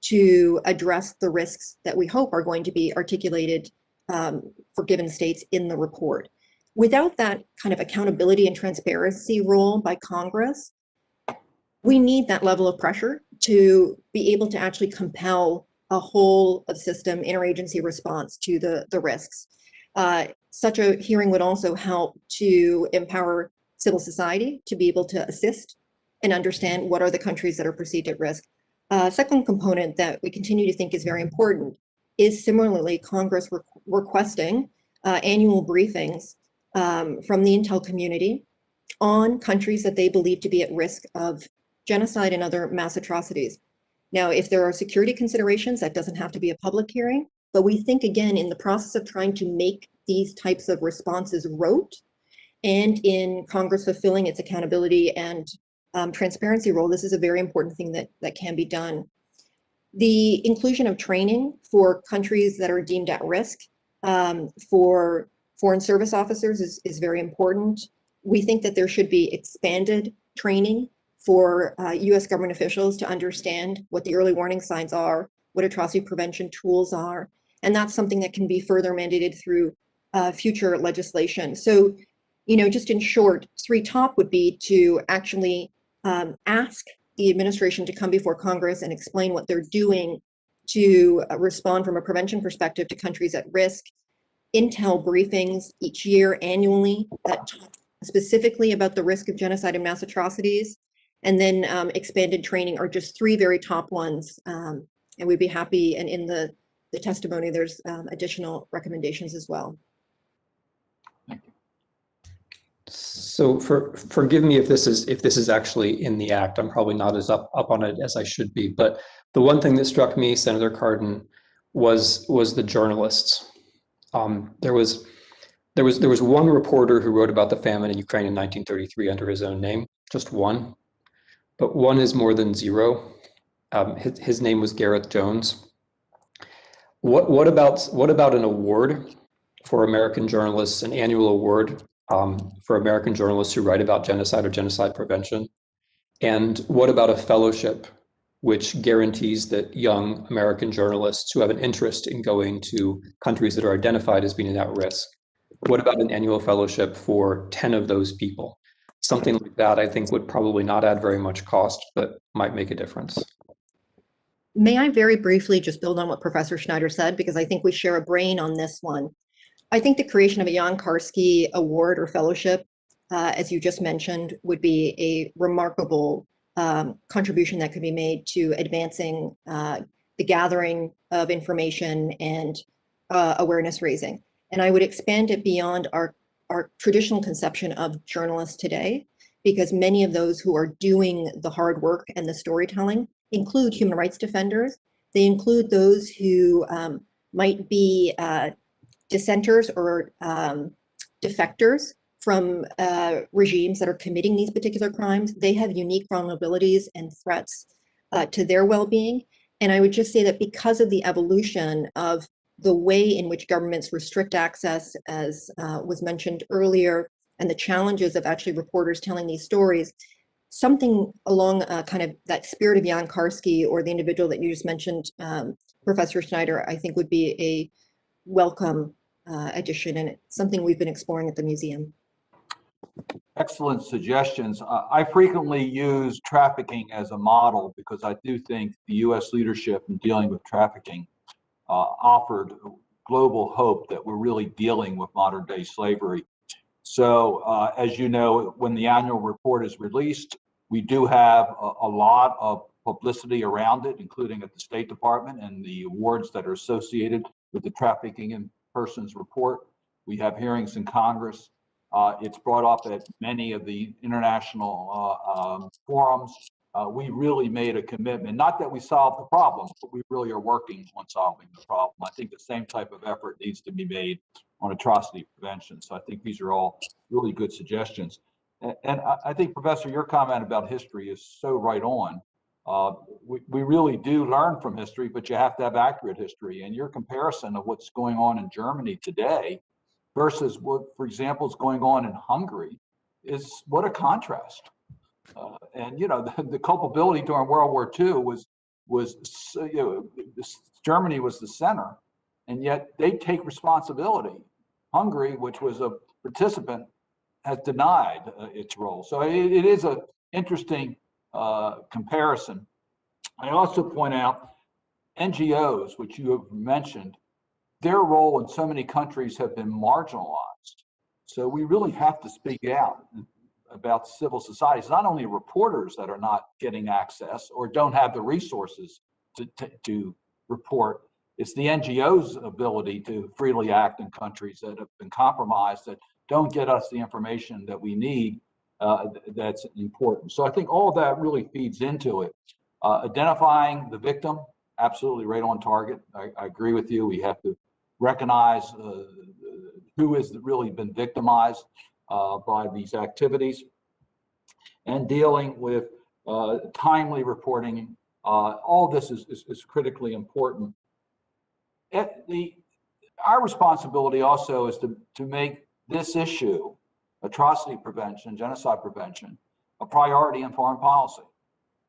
to address the risks that we hope are going to be articulated for given states in the report. Without that kind of accountability and transparency role by Congress, we need that level of pressure to be able to actually compel a whole of system interagency response to the risks. Such a hearing would also help to empower civil society to be able to assist and understand what are the countries that are perceived at risk. Second component that we continue to think is very important is similarly Congress requesting annual briefings from the intel community on countries that they believe to be at risk of genocide and other mass atrocities. Now, if there are security considerations, that doesn't have to be a public hearing, but we think, again, in the process of trying to make these types of responses rote, and in Congress fulfilling its accountability and transparency role, this is a very important thing that can be done. The inclusion of training for countries that are deemed at risk for foreign service officers is very important. We think that there should be expanded training for US government officials to understand what the early warning signs are, what atrocity prevention tools are, and that's something that can be further mandated through future legislation. So, just in short, 3 top would be to actually ask the administration to come before Congress and explain what they're doing to respond from a prevention perspective to countries at risk, intel briefings each year annually that talk specifically about the risk of genocide and mass atrocities, and then expanded training are just 3 very top ones. And we'd be happy, and in the testimony, there's additional recommendations as well. So forgive me if this is actually in the act. I'm probably not as up on it as I should be. But the one thing that struck me, Senator Cardin, was the journalists. There was one reporter who wrote about the famine in Ukraine in 1933 under his own name, just one. But one is more than 0. His name was Gareth Jones. What about an award for American journalists, an annual award for American journalists who write about genocide or genocide prevention? And what about a fellowship which guarantees that young American journalists who have an interest in going to countries that are identified as being at risk, what about an annual fellowship for 10 of those people? Something like that, I think, would probably not add very much cost, but might make a difference. May I very briefly just build on what Professor Snyder said, because I think we share a brain on this one. I think the creation of a Jan Karski Award or Fellowship, as you just mentioned, would be a remarkable contribution that could be made to advancing the gathering of information and awareness raising. And I would expand it beyond our traditional conception of journalists today, because many of those who are doing the hard work and the storytelling include human rights defenders. They include those who might be dissenters or defectors from regimes that are committing these particular crimes. They have unique vulnerabilities and threats to their well-being. And I would just say that because of the evolution of the way in which governments restrict access, as was mentioned earlier, and the challenges of actually reporters telling these stories, something along kind of that spirit of Jan Karski or the individual that you just mentioned, Professor Snyder, I think would be a welcome addition, and it's something we've been exploring at the museum. Excellent suggestions. I frequently use trafficking as a model because I do think the U.S. leadership in dealing with trafficking offered global hope that we're really dealing with modern day slavery. So as you know, when the annual report is released, we do have a lot of publicity around it, including at the State Department and the awards that are associated with the Trafficking in Persons report. We have hearings in Congress. It's brought up at many of the international forums. We really made a commitment, not that we solved the problem, but we really are working on solving the problem. I think the same type of effort needs to be made on atrocity prevention. So I think these are all really good suggestions. And I think, Professor, your comment about history is so right on. We really do learn from history, but you have to have accurate history. And your comparison of what's going on in Germany today versus what, for example, is going on in Hungary is what a contrast. And, you know, the culpability during World War II was was, Germany was the center, and yet they take responsibility. Hungary, which was a participant, has denied its role. So it is an interesting comparison. I also point out NGOs, which you have mentioned, their role in so many countries have been marginalized. So we really have to speak out about civil society. It's not only reporters that are not getting access or don't have the resources to report, it's the NGOs' ability to freely act in countries that have been compromised, that don't get us the information that we need, that's important. So I think all of that really feeds into it. Identifying the victim, absolutely right on target. I agree with you. We have to recognize who has really been victimized by these activities, and dealing with timely reporting. All this is critically important. Our responsibility also is to make this issue, atrocity prevention, genocide prevention, a priority in foreign policy.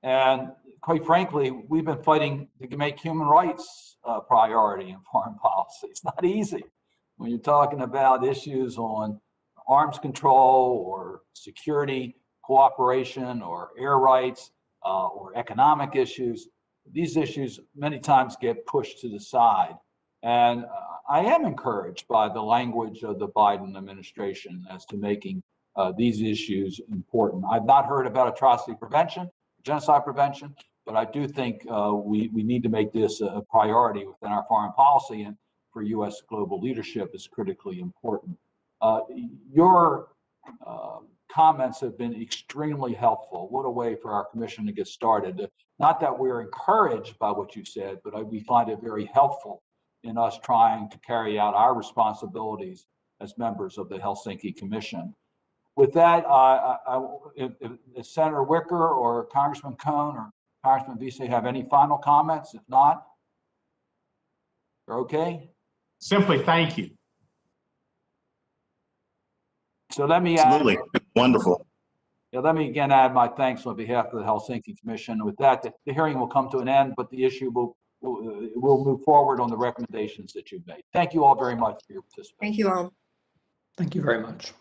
And quite frankly, we've been fighting to make human rights a priority in foreign policy. It's not easy when you're talking about issues on arms control or security cooperation or air rights or economic issues. These issues many times get pushed to the side. And I am encouraged by the language of the Biden administration as to making these issues important. I've not heard about atrocity prevention, genocide prevention, but I do think we need to make this a priority within our foreign policy, and for U.S. global leadership is critically important. Your comments have been extremely helpful. What a way for our commission to get started. Not that we're encouraged by what you said, but we find it very helpful in us trying to carry out our responsibilities as members of the Helsinki Commission. With that, if Senator Wicker or Congressman Cohn or Congressman Vesey have any final comments, if not, you're okay? Simply thank you. So let me Absolutely. add, Wonderful. yeah, let me again add my thanks on behalf of the Helsinki Commission. With that, the hearing will come to an end, but the issue will move forward on the recommendations that you've made. Thank you all very much for your participation. Thank you all. Thank you very much.